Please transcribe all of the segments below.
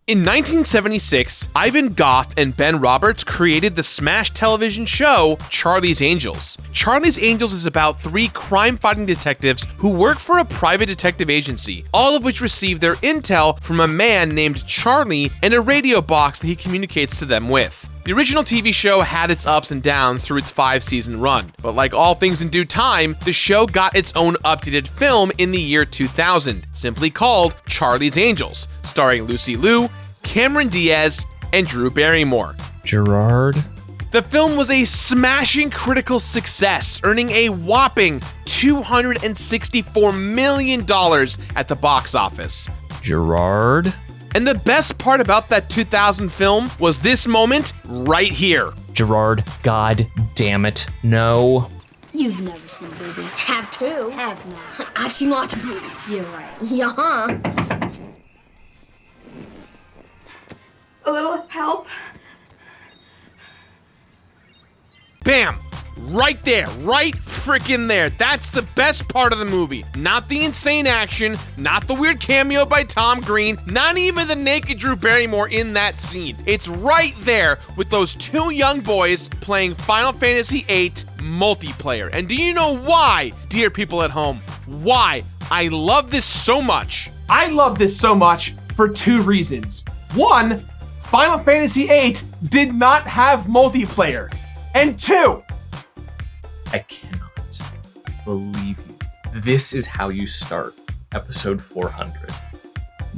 In 1976, Ivan Goff and Ben Roberts created the smash television show Charlie's Angels. Charlie's Angels is about three crime-fighting detectives who work for a private detective agency, all of which receive their intel from a man named Charlie and a radio box that he communicates to them with. The original TV show had its ups and downs through its 5-season run, but like all things in due time, the show got its own updated film in the year 2000, simply called Charlie's Angels, starring Lucy Liu, Cameron Diaz, and Drew Barrymore. Gerard? The film was a smashing critical success, earning a whopping $264 million at the box office. Gerard? And the best part about that 2000 film was this moment right here. Gerard, god damn it, no. You've never seen a booby. Have to. Have not. I've seen lots of boobies. You're right. Yeah. A little help? Bam! Right there, right frickin' there. That's the best part of the movie. Not the insane action, not the weird cameo by Tom Green, not even the naked Drew Barrymore in that scene. It's right there with those two young boys playing Final Fantasy VIII multiplayer. And do you know why, dear people at home? Why I love this so much? I love this so much for two reasons. One, Final Fantasy VIII did not have multiplayer. And two, I cannot believe you. This is how you start episode 400.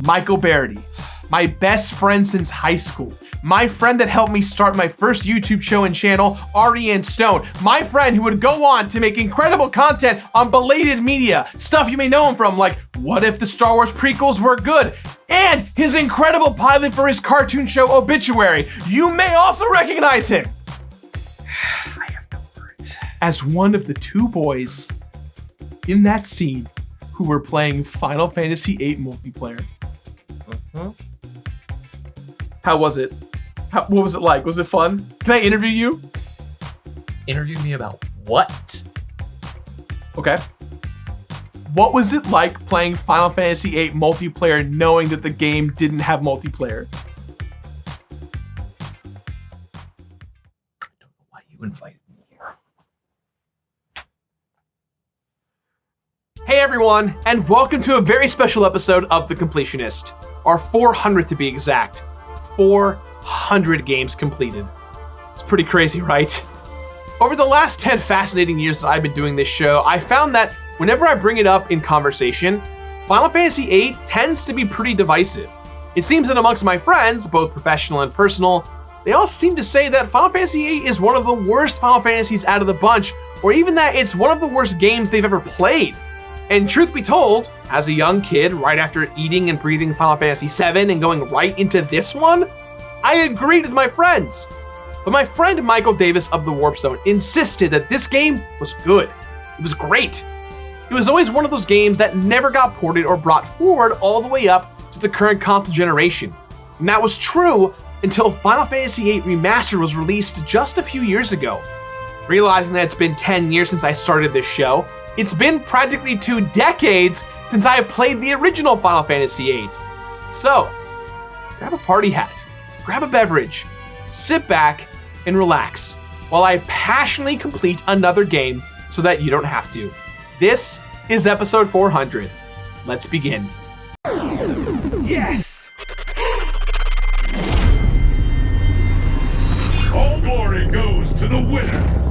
Michael Barrity, my best friend since high school. My friend that helped me start my first YouTube show and channel, Ariane Stone. My friend who would go on to make incredible content on Belated Media. Stuff you may know him from, like What If the Star Wars Prequels Were Good? And his incredible pilot for his cartoon show, Obituary. You may also recognize him as one of the two boys in that scene who were playing Final Fantasy VIII multiplayer. How was it? What was it like? Was it fun? Can I interview you? Interview me about what? Okay. What was it like playing Final Fantasy VIII multiplayer knowing that the game didn't have multiplayer? I don't know why you invited me here. Hey everyone, and welcome to a very special episode of The Completionist. Our 400 to be exact. 400 games completed. It's pretty crazy, right? Over the last 10 fascinating years that I've been doing this show, I found that whenever I bring it up in conversation, Final Fantasy VIII tends to be pretty divisive. It seems that amongst my friends, both professional and personal, they all seem to say that Final Fantasy VIII is one of the worst Final Fantasies out of the bunch, or even that it's one of the worst games they've ever played. And truth be told, as a young kid, right after eating and breathing Final Fantasy VII and going right into this one, I agreed with my friends. But my friend Michael Davis of the Warp Zone insisted that this game was good. It was great. It was always one of those games that never got ported or brought forward all the way up to the current console generation. And that was true until Final Fantasy VIII Remastered was released just a few years ago. Realizing that it's been 10 years since I started this show, it's been practically 2 decades since I played the original Final Fantasy VIII. So, grab a party hat, grab a beverage, sit back, and relax while I passionately complete another game so that you don't have to. This is episode 400. Let's begin. Yes! All glory goes to the winner!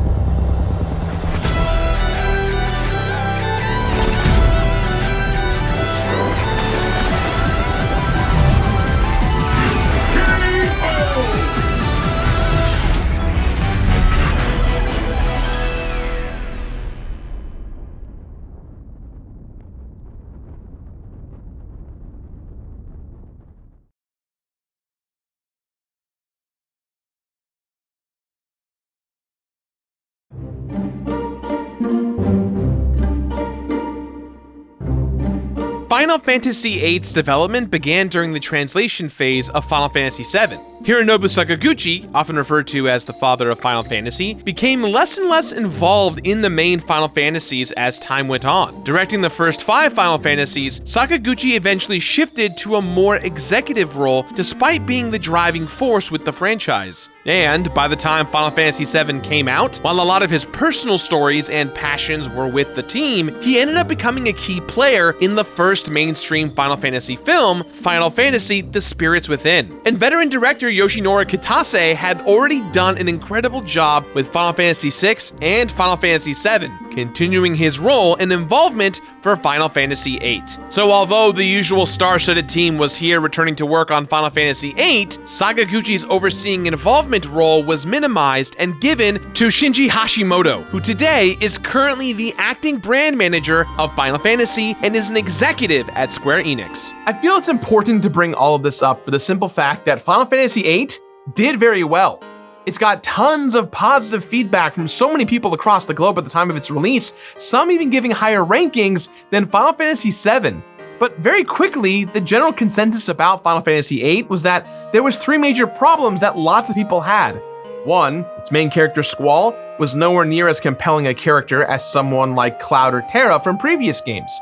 Final Fantasy VIII's development began during the translation phase of Final Fantasy VII. Hironobu Sakaguchi, often referred to as the father of Final Fantasy, became less and less involved in the main Final Fantasies as time went on. Directing the first 5 Final Fantasies, Sakaguchi eventually shifted to a more executive role despite being the driving force with the franchise. And by the time Final Fantasy VII came out, while a lot of his personal stories and passions were with the team, he ended up becoming a key player in the first mainstream Final Fantasy film, Final Fantasy: The Spirits Within. And veteran director Yoshinori Kitase had already done an incredible job with Final Fantasy VI and Final Fantasy VII, continuing his role and involvement for Final Fantasy VIII. So although the usual star-studded team was here returning to work on Final Fantasy VIII, Sakaguchi's overseeing involvement role was minimized and given to Shinji Hashimoto, who today is currently the acting brand manager of Final Fantasy and is an executive at Square Enix. I feel it's important to bring all of this up for the simple fact that Final Fantasy VIII did very well. It's got tons of positive feedback from so many people across the globe at the time of its release, some even giving higher rankings than Final Fantasy VII. But very quickly, the general consensus about Final Fantasy VIII was that there was 3 major problems that lots of people had. 1, its main character Squall was nowhere near as compelling a character as someone like Cloud or Terra from previous games.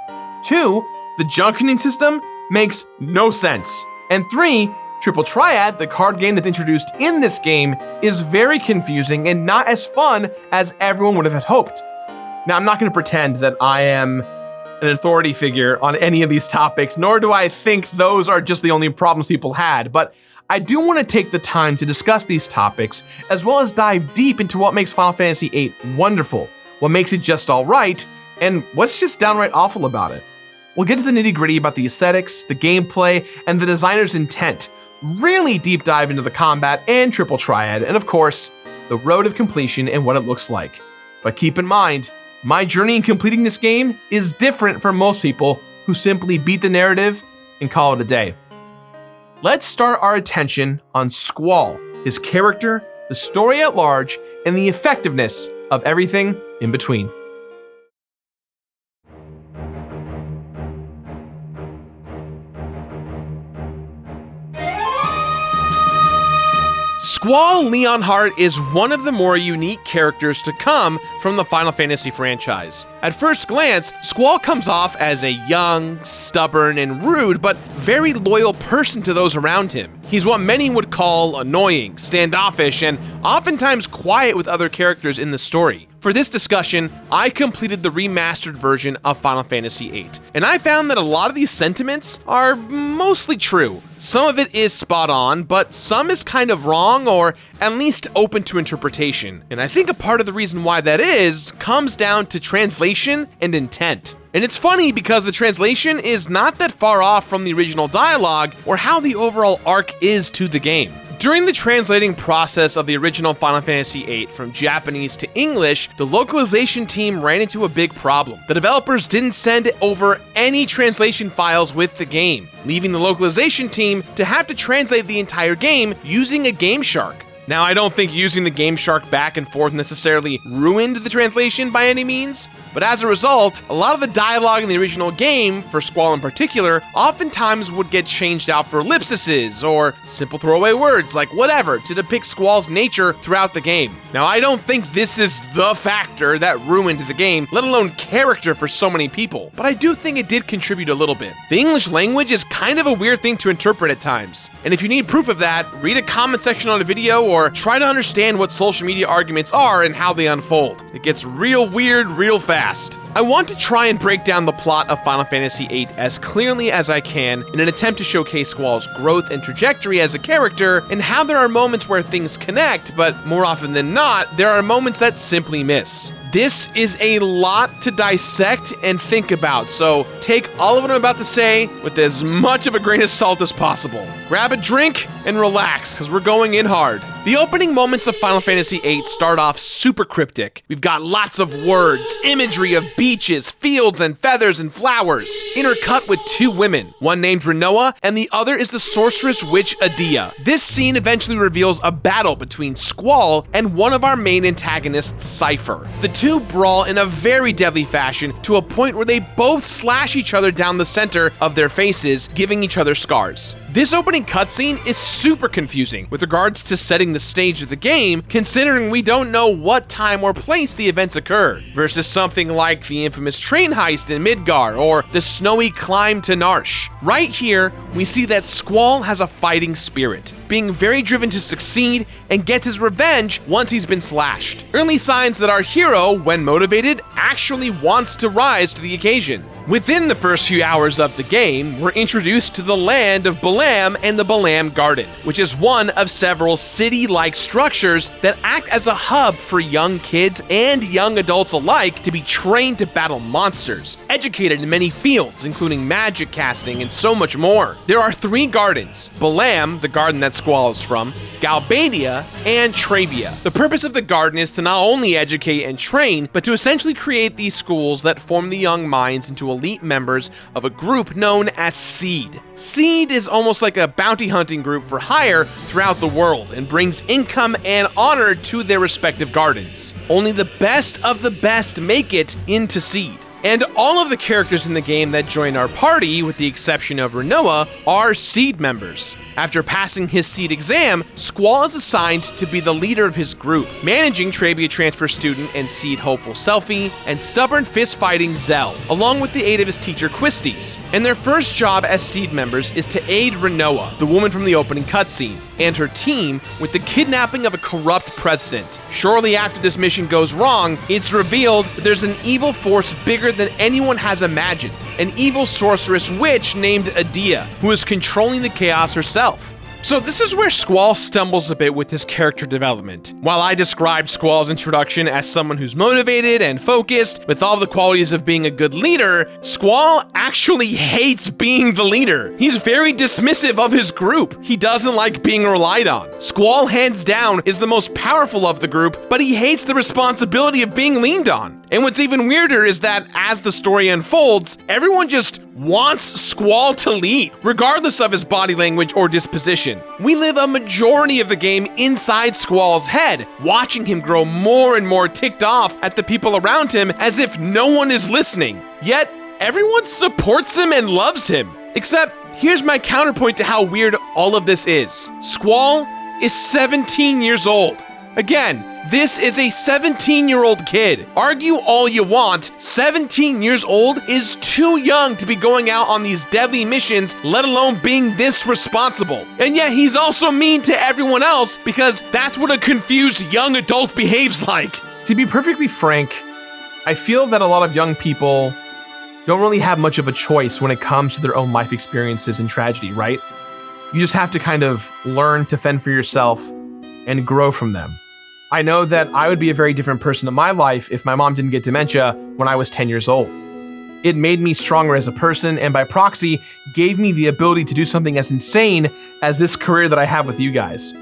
2, the Junctioning system makes no sense. And 3, Triad, the card game that's introduced in this game, is very confusing and not as fun as everyone would have hoped. Now, I'm not going to pretend that I am an authority figure on any of these topics, nor do I think those are just the only problems people had, but I do want to take the time to discuss these topics, as well as dive deep into what makes Final Fantasy VIII wonderful, what makes it just alright, and what's just downright awful about it. We'll get to the nitty-gritty about the aesthetics, the gameplay, and the designer's intent, really deep dive into the combat and Triple Triad, and of course, the road of completion and what it looks like. But keep in mind, my journey in completing this game is different from most people who simply beat the narrative and call it a day. Let's start our attention on Squall, his character, the story at large, and the effectiveness of everything in between. Squall Leonhardt is one of the more unique characters to come from the Final Fantasy franchise. At first glance, Squall comes off as a young, stubborn, and rude, but very loyal person to those around him. He's what many would call annoying, standoffish, and oftentimes quiet with other characters in the story. For this discussion, I completed the remastered version of Final Fantasy VIII, and I found that a lot of these sentiments are mostly true. Some of it is spot on, but some is kind of wrong or at least open to interpretation. And I think a part of the reason why that is comes down to translation and intent. And it's funny because the translation is not that far off from the original dialogue or how the overall arc is to the game. During the translating process of the original Final Fantasy VIII from Japanese to English, the localization team ran into a big problem. The developers didn't send over any translation files with the game, leaving the localization team to have to translate the entire game using a Game Shark. Now, I don't think using the Game Shark back and forth necessarily ruined the translation by any means, but as a result, a lot of the dialogue in the original game, for Squall in particular, oftentimes would get changed out for ellipses or simple throwaway words like whatever to depict Squall's nature throughout the game. Now, I don't think this is the factor that ruined the game, let alone character for so many people, but I do think it did contribute a little bit. The English language is kind of a weird thing to interpret at times, and if you need proof of that, read a comment section on a video or try to understand what social media arguments are and how they unfold. It gets real weird real fast. I want to try and break down the plot of Final Fantasy VIII as clearly as I can in an attempt to showcase Squall's growth and trajectory as a character and how there are moments where things connect, but more often than not, there are moments that simply miss. This is a lot to dissect and think about, so take all of what I'm about to say with as much of a grain of salt as possible. Grab a drink and relax, because we're going in hard. The opening moments of Final Fantasy VIII start off super cryptic. We've got lots of words, imagery of beaches, fields, and feathers and flowers, intercut with two women, one named Rinoa, and the other is the sorceress witch Adia. This scene eventually reveals a battle between Squall and one of our main antagonists, Cypher. The two brawl in a very deadly fashion to a point where they both slash each other down the center of their faces, giving each other scars. This opening cutscene is super confusing with regards to setting the stage of the game, considering we don't know what time or place the events occur, versus something like the infamous train heist in Midgar or the snowy climb to Narsh. Right here, we see that Squall has a fighting spirit, being very driven to succeed and get his revenge once he's been slashed. Early signs that our hero, when motivated, actually wants to rise to the occasion. Within the first few hours of the game, we're introduced to the land of Balam and the Balam Garden, which is one of several city-like structures that act as a hub for young kids and young adults alike to be trained to battle monsters, educated in many fields, including magic casting and so much more. There are 3 gardens: Balam, the garden that Squall is from, Galbadia, and Trabia. The purpose of the garden is to not only educate and train, but to essentially create these schools that form the young minds into elite members of a group known as Seed. Seed is almost like a bounty hunting group for hire throughout the world and brings income and honor to their respective gardens. Only the best of the best make it into Seed. And all of the characters in the game that join our party, with the exception of Rinoa, are Seed members. After passing his Seed exam, Squall is assigned to be the leader of his group, managing Trabia transfer student and Seed hopeful Selphie, and stubborn fist-fighting Zell, along with the aid of his teacher Quistis. And their first job as Seed members is to aid Rinoa, the woman from the opening cutscene, and her team with the kidnapping of a corrupt president. Shortly after this mission goes wrong, it's revealed that there's an evil force bigger than anyone has imagined, an evil sorceress witch named Adia, who is controlling the chaos herself. So this is where Squall stumbles a bit with his character development. While I described Squall's introduction as someone who's motivated and focused with all the qualities of being a good leader, Squall actually hates being the leader. He's very dismissive of his group. He doesn't like being relied on. Squall, hands down, is the most powerful of the group, but he hates the responsibility of being leaned on. And what's even weirder is that as the story unfolds, everyone just wants Squall to lead, regardless of his body language or disposition. We live a majority of the game inside Squall's head, watching him grow more and more ticked off at the people around him as if no one is listening. Yet, everyone supports him and loves him. Except, here's my counterpoint to how weird all of this is. Squall is 17 years old. Again, this is a 17-year-old kid. Argue all you want, 17 years old is too young to be going out on these deadly missions, let alone being this responsible. And yet he's also mean to everyone else because that's what a confused young adult behaves like. To be perfectly frank, I feel that a lot of young people don't really have much of a choice when it comes to their own life experiences and tragedy, right? You just have to kind of learn to fend for yourself and grow from them. I know that I would be a very different person in my life if my mom didn't get dementia when I was 10 years old. It made me stronger as a person, and by proxy, gave me the ability to do something as insane as this career that I have with you guys.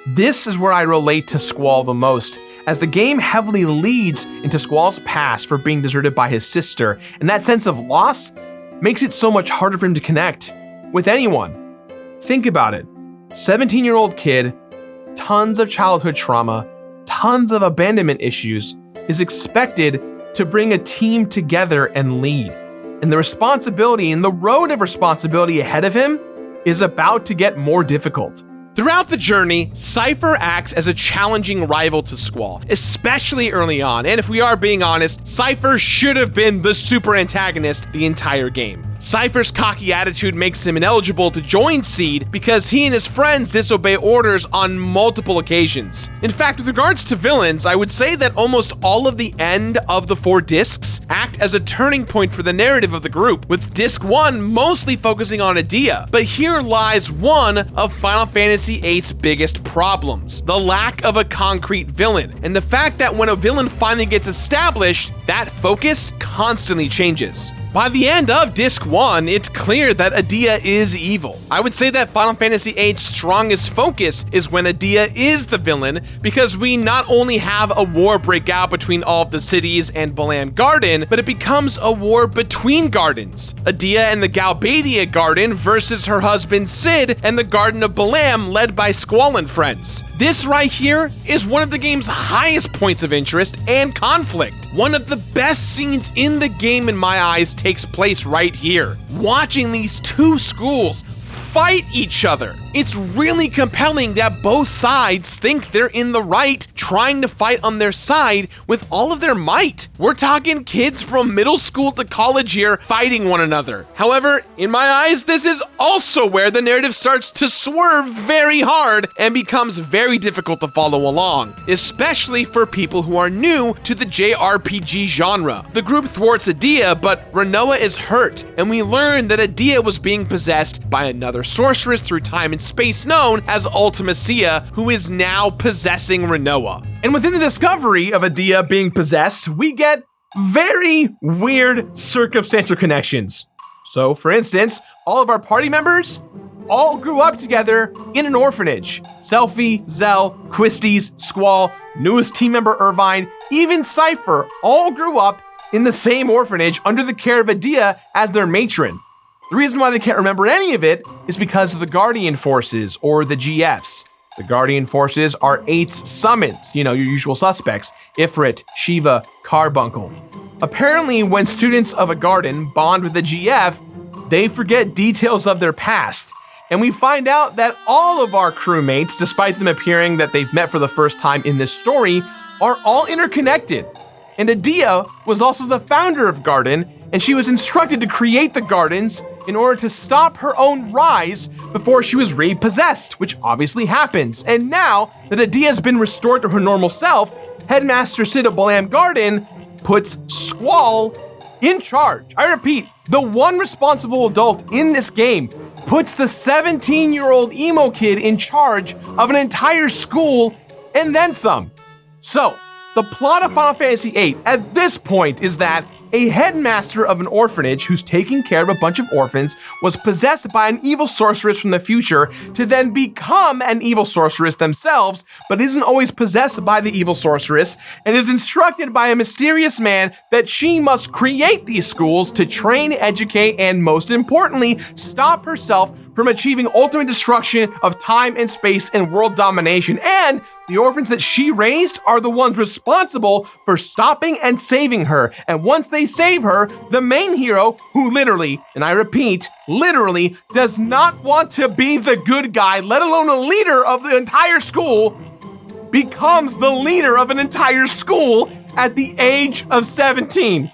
This is where I relate to Squall the most, as the game heavily leads into Squall's past for being deserted by his sister, and that sense of loss makes it so much harder for him to connect with anyone. Think about it. 17-year-old kid, tons of childhood trauma, tons of abandonment issues, is expected to bring a team together and lead. And the responsibility and the road of responsibility ahead of him is about to get more difficult. Throughout the journey, Cypher acts as a challenging rival to Squall, especially early on, and if we are being honest, Cypher should have been the super antagonist the entire game. Cypher's cocky attitude makes him ineligible to join Seed because he and his friends disobey orders on multiple occasions. In fact, with regards to villains, I would say that almost all of the end of the 4 discs act as a turning point for the narrative of the group, with Disc 1 mostly focusing on Adia. But here lies one of Final Fantasy VIII's biggest problems: the lack of a concrete villain, and the fact that when a villain finally gets established, that focus constantly changes. By the end of Disc 1, it's clear that Adia is evil. I would say that Final Fantasy VIII's strongest focus is when Adia is the villain, because we not only have a war break out between all of the cities and Balam Garden, but it becomes a war between gardens. Adia and the Galbadia Garden versus her husband Cid and the Garden of Balam led by Squall and friends. This right here is one of the game's highest points of interest and conflict. One of the best scenes in the game in my eyes takes place right here. Watching these two schools fight each other. It's really compelling that both sides think they're in the right, trying to fight on their side with all of their might. We're talking kids from middle school to college year fighting one another. However, in my eyes, this is also where the narrative starts to swerve very hard and becomes very difficult to follow along, especially for people who are new to the JRPG genre. The group thwarts Adia, but Rinoa is hurt, and we learn that Adia was being possessed by another sorceress through time and space known as Ultimacia, who is now possessing Rinoa. And within the discovery of Adia being possessed, we get very weird circumstantial connections. So, for instance, all of our party members all grew up together in an orphanage. Selphie, Zell, Quistis, Squall, newest team member Irvine, even Cypher all grew up in the same orphanage under the care of Adia as their matron. The reason why they can't remember any of it is because of the Guardian Forces, or the GFs. The Guardian Forces are 8's summons, your usual suspects, Ifrit, Shiva, Carbuncle. Apparently, when students of a garden bond with a GF, they forget details of their past. And we find out that all of our crewmates, despite them appearing that they've met for the first time in this story, are all interconnected. And Adia was also the founder of Garden, and she was instructed to create the gardens in order to stop her own rise before she was repossessed, which obviously happens. And now that Adia has been restored to her normal self, Headmaster Cid of Balam Garden puts Squall in charge. I repeat, the one responsible adult in this game puts the 17-year-old emo kid in charge of an entire school and then some. So, the plot of Final Fantasy VIII at this point is that a headmaster of an orphanage who's taking care of a bunch of orphans was possessed by an evil sorceress from the future to then become an evil sorceress themselves, but isn't always possessed by the evil sorceress, and is instructed by a mysterious man that she must create these schools to train, educate, and most importantly, stop herself from achieving ultimate destruction of time and space and world domination. And the orphans that she raised are the ones responsible for stopping and saving her. And once they save her, the main hero, who literally, and I repeat, literally does not want to be the good guy, let alone a leader of the entire school, becomes the leader of an entire school at the age of 17.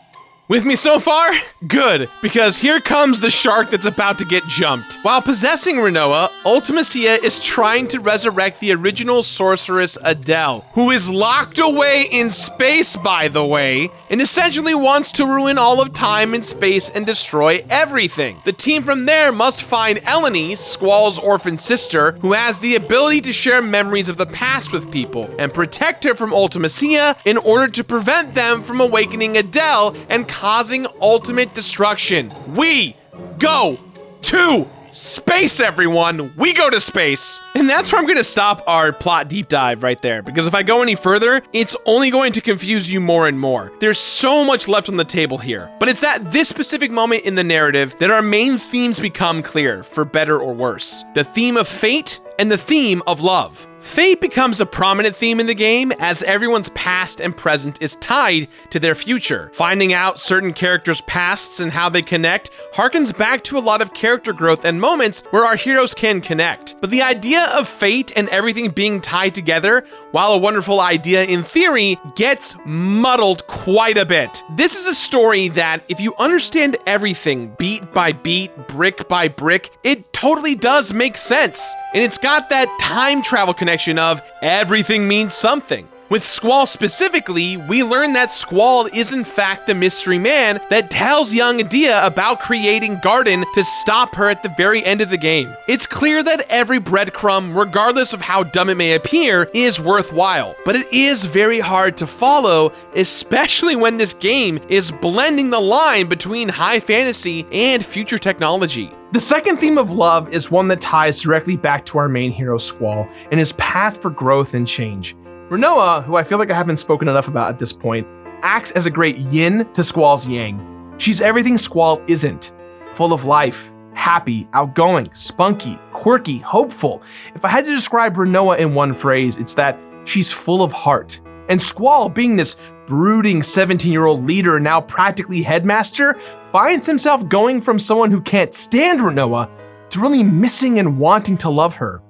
With me so far? Good, because here comes the shark that's about to get jumped. While possessing Rinoa, Ultimacia is trying to resurrect the original sorceress Adele, who is locked away in space, by the way, and essentially wants to ruin all of time and space and destroy everything. The team from there must find Eleni, Squall's orphan sister, who has the ability to share memories of the past with people, and protect her from Ultimacia in order to prevent them from awakening Adele and causing ultimate destruction. We go to space, everyone. We go to space. And that's where I'm going to stop our plot deep dive right there, because if I go any further, it's only going to confuse you more and more. There's so much left on the table here, but it's at this specific moment in the narrative that our main themes become clear, for better or worse. The theme of fate and the theme of love. Fate becomes a prominent theme in the game as everyone's past and present is tied to their future. Finding out certain characters' pasts and how they connect harkens back to a lot of character growth and moments where our heroes can connect. But the idea of fate and everything being tied together, while a wonderful idea in theory, gets muddled quite a bit. This is a story that, if you understand everything beat by beat, brick by brick, it totally does make sense. And it's got that time travel connection of everything means something. With Squall specifically, we learn that Squall is in fact the mystery man that tells young Adia about creating Garden to stop her at the very end of the game. It's clear that every breadcrumb, regardless of how dumb it may appear, is worthwhile, but it is very hard to follow, especially when this game is blending the line between high fantasy and future technology. The second theme of love is one that ties directly back to our main hero Squall and his path for growth and change. Renoa, who I feel like I haven't spoken enough about at this point, acts as a great yin to Squall's yang. She's everything Squall isn't. Full of life, happy, outgoing, spunky, quirky, hopeful. If I had to describe Renoa in one phrase, it's that she's full of heart. And Squall, being this brooding 17-year-old leader, now practically headmaster, finds himself going from someone who can't stand Renoa to really missing and wanting to love her.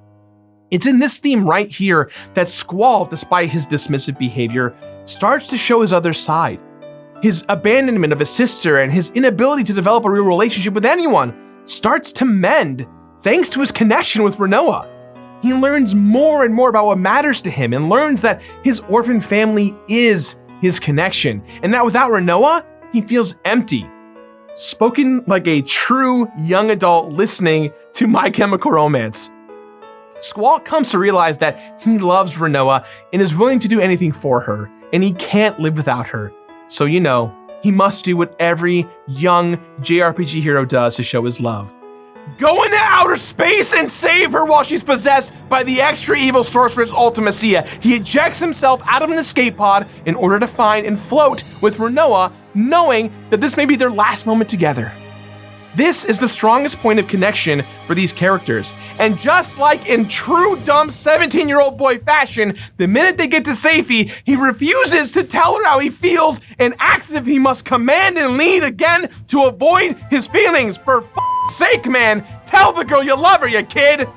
It's in this theme right here that Squall, despite his dismissive behavior, starts to show his other side. His abandonment of his sister and his inability to develop a real relationship with anyone starts to mend thanks to his connection with Renoa. He learns more and more about what matters to him and learns that his orphan family is his connection, and that without Renoa, he feels empty. Spoken like a true young adult listening to My Chemical Romance. Squall comes to realize that he loves Renoa and is willing to do anything for her, and he can't live without her. So he must do what every young JRPG hero does to show his love. Go into outer space and save her while she's possessed by the extra evil sorceress Ultimacia. He ejects himself out of an escape pod in order to find and float with Renoa, knowing that this may be their last moment together. This is the strongest point of connection for these characters. And just like in true dumb 17-year-old boy fashion, the minute they get to safety, he refuses to tell her how he feels and acts as if he must command and lead again to avoid his feelings. For f***'s sake, man, tell the girl you love her, you kid.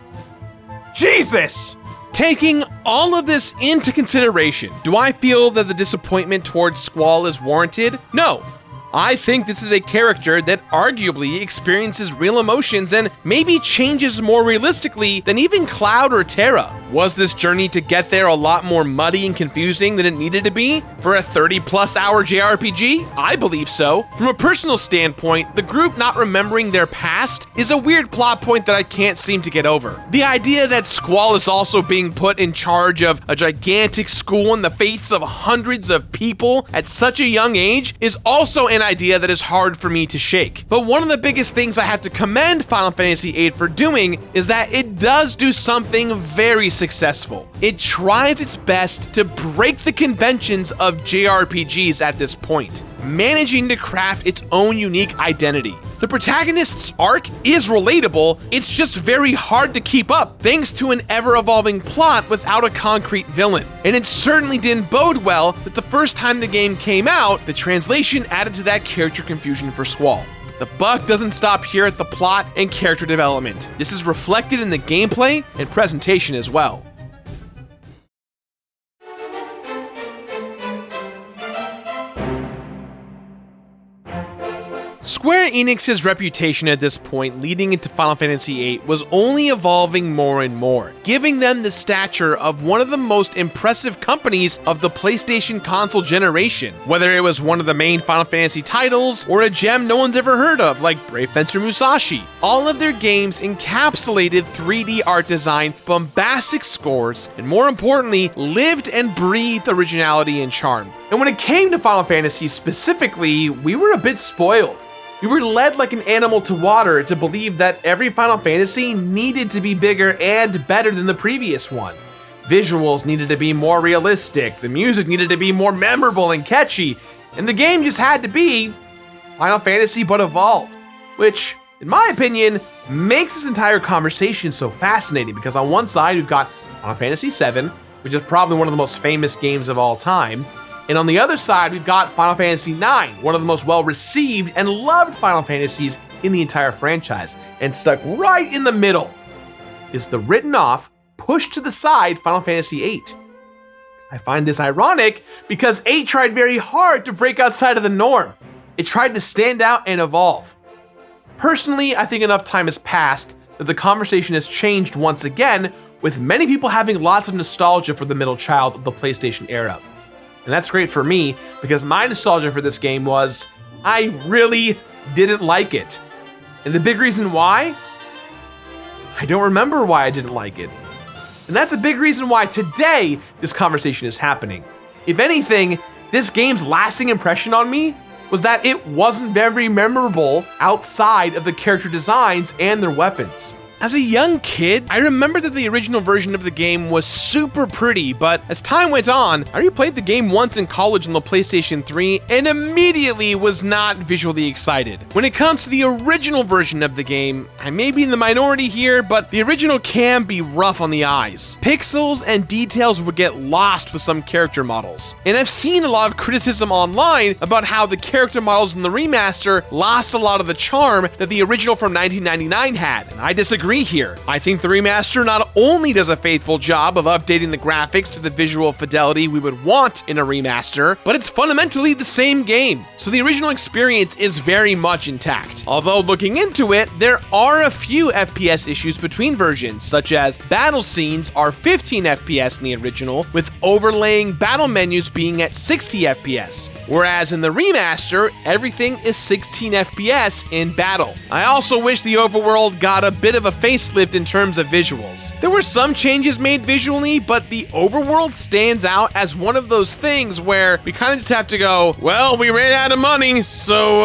Jesus. Taking all of this into consideration, do I feel that the disappointment towards Squall is warranted? No. I think this is a character that arguably experiences real emotions and maybe changes more realistically than even Cloud or Terra. Was this journey to get there a lot more muddy and confusing than it needed to be for a 30+ hour JRPG? I believe so. From a personal standpoint, the group not remembering their past is a weird plot point that I can't seem to get over. The idea that Squall is also being put in charge of a gigantic school and the fates of hundreds of people at such a young age is also an idea that is hard for me to shake. But one of the biggest things I have to commend Final Fantasy VIII for doing is that it does do something very successful. It tries its best to break the conventions of JRPGs at this point, managing to craft its own unique identity. The protagonist's arc is relatable, it's just very hard to keep up thanks to an ever-evolving plot without a concrete villain. And it certainly didn't bode well that the first time the game came out, the translation added to that character confusion for Squall. The buck doesn't stop here at the plot and character development. This is reflected in the gameplay and presentation as well. Square Enix's reputation at this point leading into Final Fantasy VIII was only evolving more and more, giving them the stature of one of the most impressive companies of the PlayStation console generation, whether it was one of the main Final Fantasy titles or a gem no one's ever heard of like Brave Fencer Musashi. All of their games encapsulated 3D art design, bombastic scores, and more importantly, lived and breathed originality and charm. And when it came to Final Fantasy specifically, we were a bit spoiled. We were led like an animal to water to believe that every Final Fantasy needed to be bigger and better than the previous one. Visuals needed to be more realistic, the music needed to be more memorable and catchy, and the game just had to be Final Fantasy but evolved. Which, in my opinion, makes this entire conversation so fascinating because on one side we've got Final Fantasy VII, which is probably one of the most famous games of all time, and on the other side, we've got Final Fantasy IX, one of the most well-received and loved Final Fantasies in the entire franchise. And stuck right in the middle is the written off, pushed to the side Final Fantasy VIII. I find this ironic because VIII tried very hard to break outside of the norm. It tried to stand out and evolve. Personally, I think enough time has passed that the conversation has changed once again, with many people having lots of nostalgia for the middle child of the PlayStation era. And that's great for me, because my nostalgia for this game was, I really didn't like it. And the big reason why? I don't remember why I didn't like it. And that's a big reason why today this conversation is happening. If anything, this game's lasting impression on me was that it wasn't very memorable outside of the character designs and their weapons. As a young kid, I remember that the original version of the game was super pretty, but as time went on, I replayed the game once in college on the PlayStation 3 and immediately was not visually excited. When it comes to the original version of the game, I may be in the minority here, but the original can be rough on the eyes. Pixels and details would get lost with some character models. And I've seen a lot of criticism online about how the character models in the remaster lost a lot of the charm that the original from 1999 had, and I disagree here. I think the remaster not only does a faithful job of updating the graphics to the visual fidelity we would want in a remaster, but it's fundamentally the same game, so the original experience is very much intact. Although looking into it, there are a few FPS issues between versions, such as battle scenes are 15 FPS in the original, with overlaying battle menus being at 60 FPS, whereas in the remaster, everything is 16 FPS in battle. I also wish the overworld got a bit of a facelift in terms of visuals. There were some changes made visually, but the overworld stands out as one of those things where we kind of just have to go, well, we ran out of money, so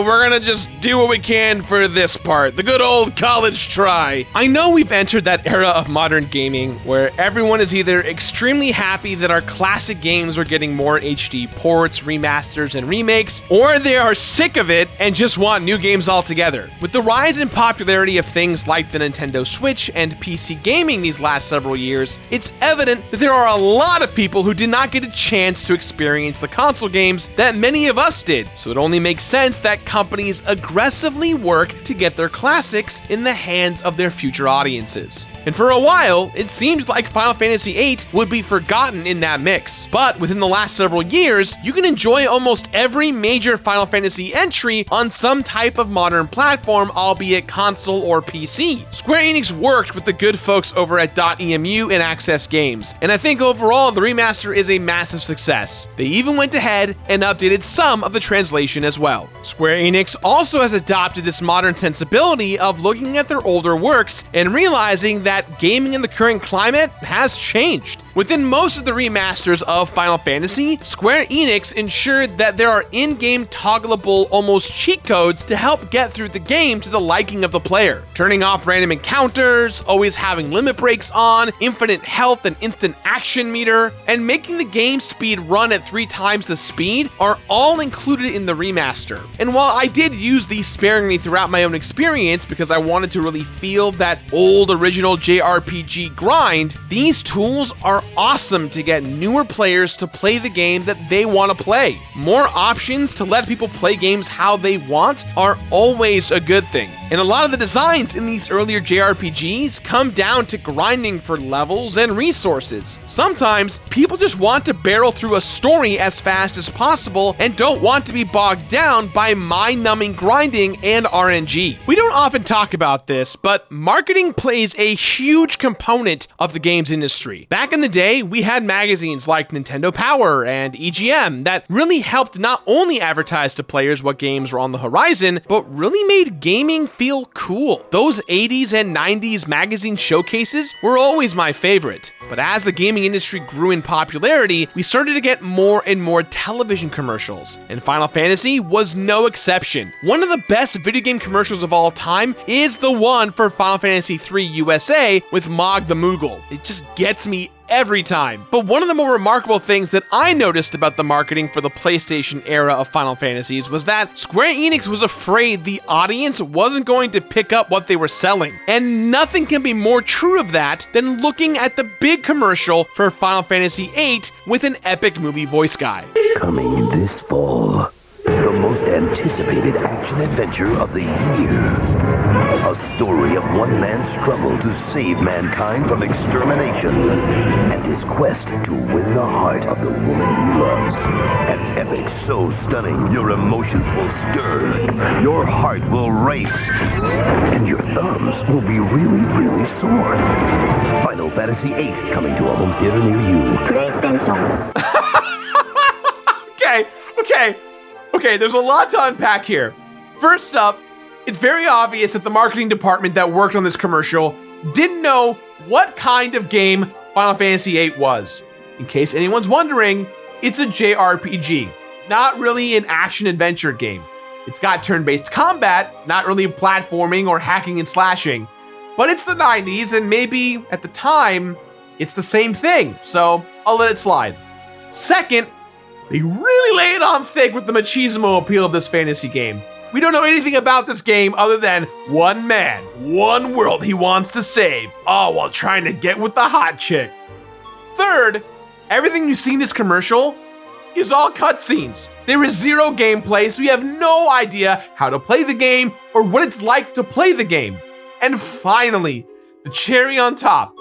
we're gonna just do what we can for this part. The good old college try. I know we've entered that era of modern gaming where everyone is either extremely happy that our classic games are getting more HD ports, remasters, and remakes, or they are sick of it and just want new games altogether. With the rise in popularity of things like the Nintendo Switch and PC gaming these last several years, it's evident that there are a lot of people who did not get a chance to experience the console games that many of us did, so it only makes sense that companies aggressively work to get their classics in the hands of their future audiences. And for a while, it seemed like Final Fantasy VIII would be forgotten in that mix, but within the last several years, you can enjoy almost every major Final Fantasy entry on some type of modern platform, albeit console or PC. Square Enix worked with the good folks over at .emu and Access Games, and I think overall the remaster is a massive success. They even went ahead and updated some of the translation as well. Square Enix also has adopted this modern sensibility of looking at their older works and realizing that gaming in the current climate has changed. Within most of the remasters of Final Fantasy, Square Enix ensured that there are in-game toggleable, almost cheat codes to help get through the game to the liking of the player. Turning off random encounters, always having limit breaks on, infinite health and instant action meter, and making the game speed run at 3 times the speed are all included in the remaster. And while I did use these sparingly throughout my own experience because I wanted to really feel that old original JRPG grind, these tools are awesome to get newer players to play the game that they want to play. More options to let people play games how they want are always a good thing. And a lot of the designs in these earlier JRPGs come down to grinding for levels and resources. Sometimes people just want to barrel through a story as fast as possible and don't want to be bogged down by mind-numbing grinding and RNG. We don't often talk about this, but marketing plays a huge component of the games industry. Back in the day, we had magazines like Nintendo Power and EGM that really helped not only advertise to players what games were on the horizon, but really made gaming feel cool. Those 80s and 90s magazine showcases were always my favorite. But as the gaming industry grew in popularity, we started to get more and more television commercials, and Final Fantasy was no exception. One of the best video game commercials of all time is the one for Final Fantasy III USA with Mog the Moogle. It just gets me every time. But one of the more remarkable things that I noticed about the marketing for the PlayStation era of Final Fantasies was that Square Enix was afraid the audience wasn't going to pick up what they were selling. And nothing can be more true of that than looking at the big commercial for Final Fantasy VIII with an epic movie voice guy. Coming this fall, the most anticipated action adventure of the year. A story of one man's struggle to save mankind from extermination and his quest to win the heart of the woman he loves. An epic so stunning your emotions will stir, your heart will race, and your thumbs will be really, really sore. Final Fantasy VIII coming to a home theater near you. PlayStation. Okay, there's a lot to unpack here. First up, it's very obvious that the marketing department that worked on this commercial didn't know what kind of game Final Fantasy VIII was. In case anyone's wondering, it's a JRPG, not really an action-adventure game. It's got turn-based combat, not really platforming or hacking and slashing. But it's the 90s, and maybe, at the time, it's the same thing, so I'll let it slide. Second, they really lay it on thick with the machismo appeal of this fantasy game. We don't know anything about this game other than one man, one world he wants to save, all while trying to get with the hot chick. Third, everything you see in this commercial is all cutscenes. There is zero gameplay, so you have no idea how to play the game or what it's like to play the game. And finally, the cherry on top,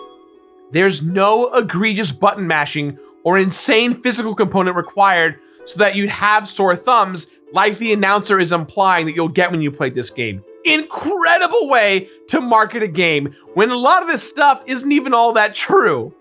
there's no egregious button mashing or insane physical component required so that you'd have sore thumbs like the announcer is implying that you'll get when you play this game. Incredible way to market a game when a lot of this stuff isn't even all that true.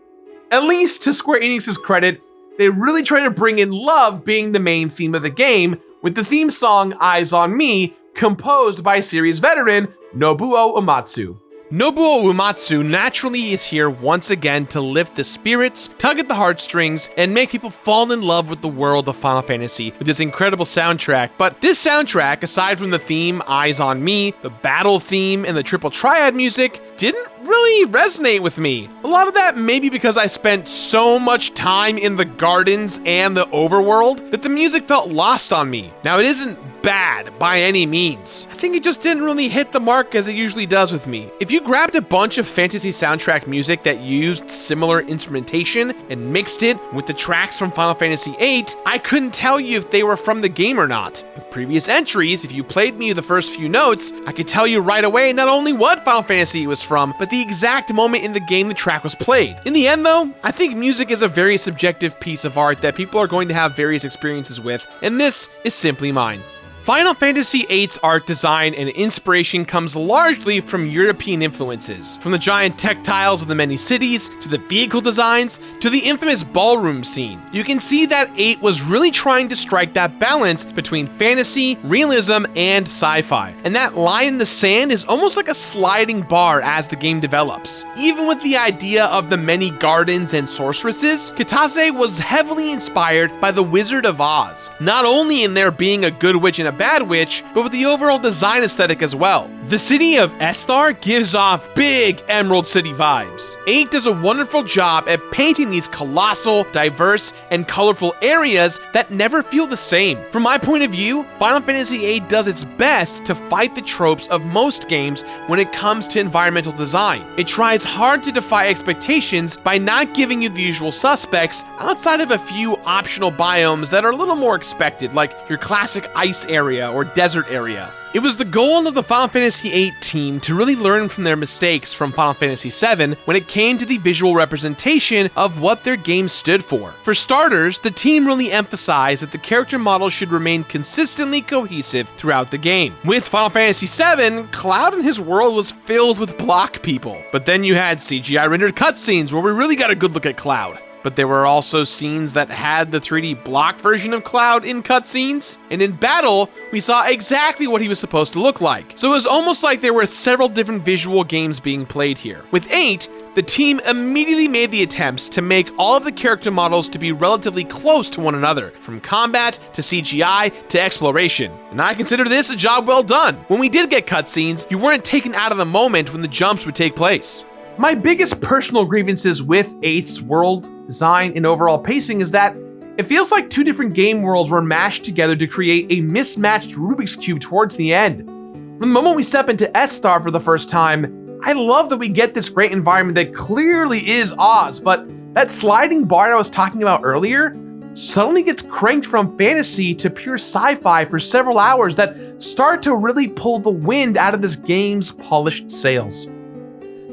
At least to Square Enix's credit, they really try to bring in love being the main theme of the game, with the theme song Eyes on Me composed by series veteran Nobuo Uematsu. Nobuo Uematsu naturally is here once again to lift the spirits, tug at the heartstrings, and make people fall in love with the world of Final Fantasy with his incredible soundtrack. But this soundtrack, aside from the theme Eyes on Me, the battle theme, and the triple Triad music, didn't really resonate with me. A lot of that maybe because I spent so much time in the gardens and the overworld that the music felt lost on me. Now, it isn't bad by any means. I think it just didn't really hit the mark as it usually does with me. If you grabbed a bunch of fantasy soundtrack music that used similar instrumentation and mixed it with the tracks from Final Fantasy VIII, I couldn't tell you if they were from the game or not. With previous entries, if you played me the first few notes, I could tell you right away not only what Final Fantasy it was from, but the exact moment in the game the track was played. In the end though, I think music is a very subjective piece of art that people are going to have various experiences with, and this is simply mine. Final Fantasy VIII's art design and inspiration comes largely from European influences, from the giant tech tiles of the many cities, to the vehicle designs, to the infamous ballroom scene. You can see that 8 was really trying to strike that balance between fantasy, realism, and sci-fi. And that line in the sand is almost like a sliding bar as the game develops. Even with the idea of the many gardens and sorceresses, Kitase was heavily inspired by the Wizard of Oz, not only in there being a good witch and a bad witch, but with the overall design aesthetic as well. The city of Esthar gives off big Emerald City vibes. 8 does a wonderful job at painting these colossal, diverse, and colorful areas that never feel the same. From my point of view, Final Fantasy VIII does its best to fight the tropes of most games when it comes to environmental design. It tries hard to defy expectations by not giving you the usual suspects outside of a few optional biomes that are a little more expected, like your classic ice area or desert area. It was the goal of the Final Fantasy VIII team to really learn from their mistakes from Final Fantasy VII when it came to the visual representation of what their game stood for. For starters, the team really emphasized that the character model should remain consistently cohesive throughout the game. With Final Fantasy VII, Cloud and his world was filled with block people, but then you had CGI rendered cutscenes where we really got a good look at Cloud. But there were also scenes that had the 3D block version of Cloud in cutscenes, and in battle, we saw exactly what he was supposed to look like. So it was almost like there were several different visual games being played here. With 8, the team immediately made the attempts to make all of the character models to be relatively close to one another, from combat to CGI to exploration. And I consider this a job well done. When we did get cutscenes, you weren't taken out of the moment when the jumps would take place. My biggest personal grievances with 8's world design and overall pacing is that it feels like two different game worlds were mashed together to create a mismatched Rubik's Cube towards the end. From the moment we step into Esthar for the first time, I love that we get this great environment that clearly is Oz, but that sliding bar I was talking about earlier suddenly gets cranked from fantasy to pure sci-fi for several hours that start to really pull the wind out of this game's polished sails.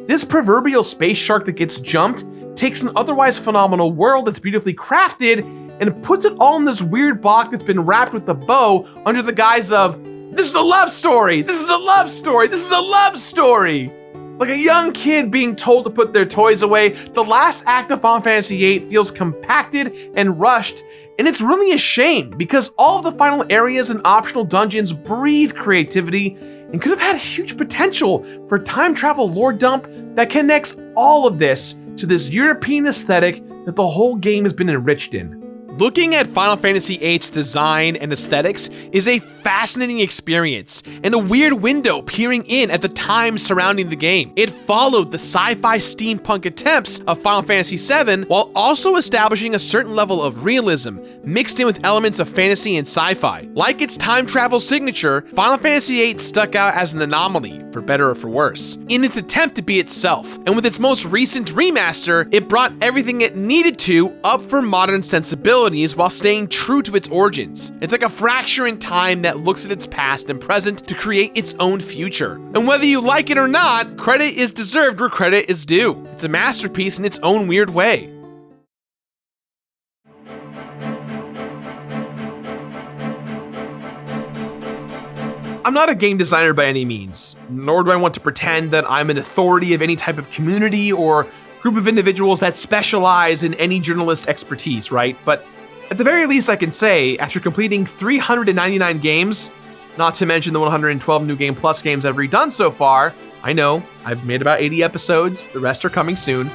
This proverbial space shark that gets jumped takes an otherwise phenomenal world that's beautifully crafted and puts it all in this weird box that's been wrapped with a bow under the guise of, this is a love story, this is a love story, this is a love story. Like a young kid being told to put their toys away, the last act of Final Fantasy VIII feels compacted and rushed, and it's really a shame because all of the final areas and optional dungeons breathe creativity and could have had huge potential for a time travel lore dump that connects all of this to this European aesthetic that the whole game has been enriched in. Looking at Final Fantasy VIII's design and aesthetics is a fascinating experience and a weird window peering in at the time surrounding the game. It followed the sci-fi steampunk attempts of Final Fantasy VII while also establishing a certain level of realism mixed in with elements of fantasy and sci-fi. Like its time travel signature, Final Fantasy VIII stuck out as an anomaly, for better or for worse, in its attempt to be itself. And with its most recent remaster, it brought everything it needed to up for modern sensibilities while staying true to its origins. It's like a fracture in time that looks at its past and present to create its own future. And whether you like it or not, credit is deserved where credit is due. It's a masterpiece in its own weird way. I'm not a game designer by any means, nor do I want to pretend that I'm an authority of any type of community or group of individuals that specialize in any journalist expertise, right? But at the very least, I can say, after completing 399 games, not to mention the 112 New Game Plus games I've redone so far, I know, I've made about 80 episodes, the rest are coming soon.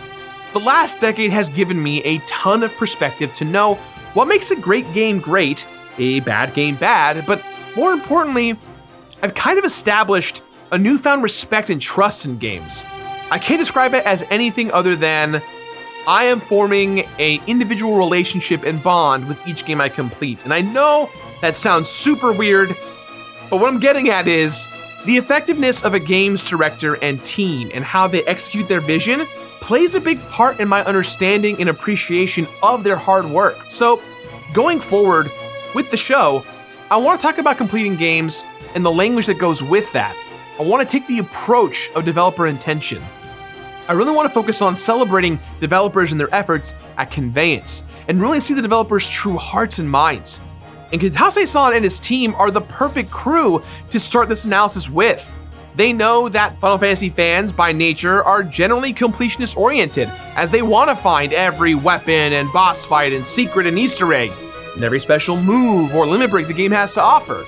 The last decade has given me a ton of perspective to know what makes a great game great, a bad game bad, but more importantly, I've kind of established a newfound respect and trust in games. I can't describe it as anything other than I am forming an individual relationship and bond with each game I complete. And I know that sounds super weird, but what I'm getting at is the effectiveness of a game's director and team and how they execute their vision plays a big part in my understanding and appreciation of their hard work. So going forward with the show, I want to talk about completing games and the language that goes with that. I want to take the approach of developer intention. I really want to focus on celebrating developers and their efforts at conveyance, and really see the developers' true hearts and minds. And Kitase-san and his team are the perfect crew to start this analysis with. They know that Final Fantasy fans, by nature, are generally completionist oriented, as they want to find every weapon and boss fight and secret and Easter egg, and every special move or limit break the game has to offer.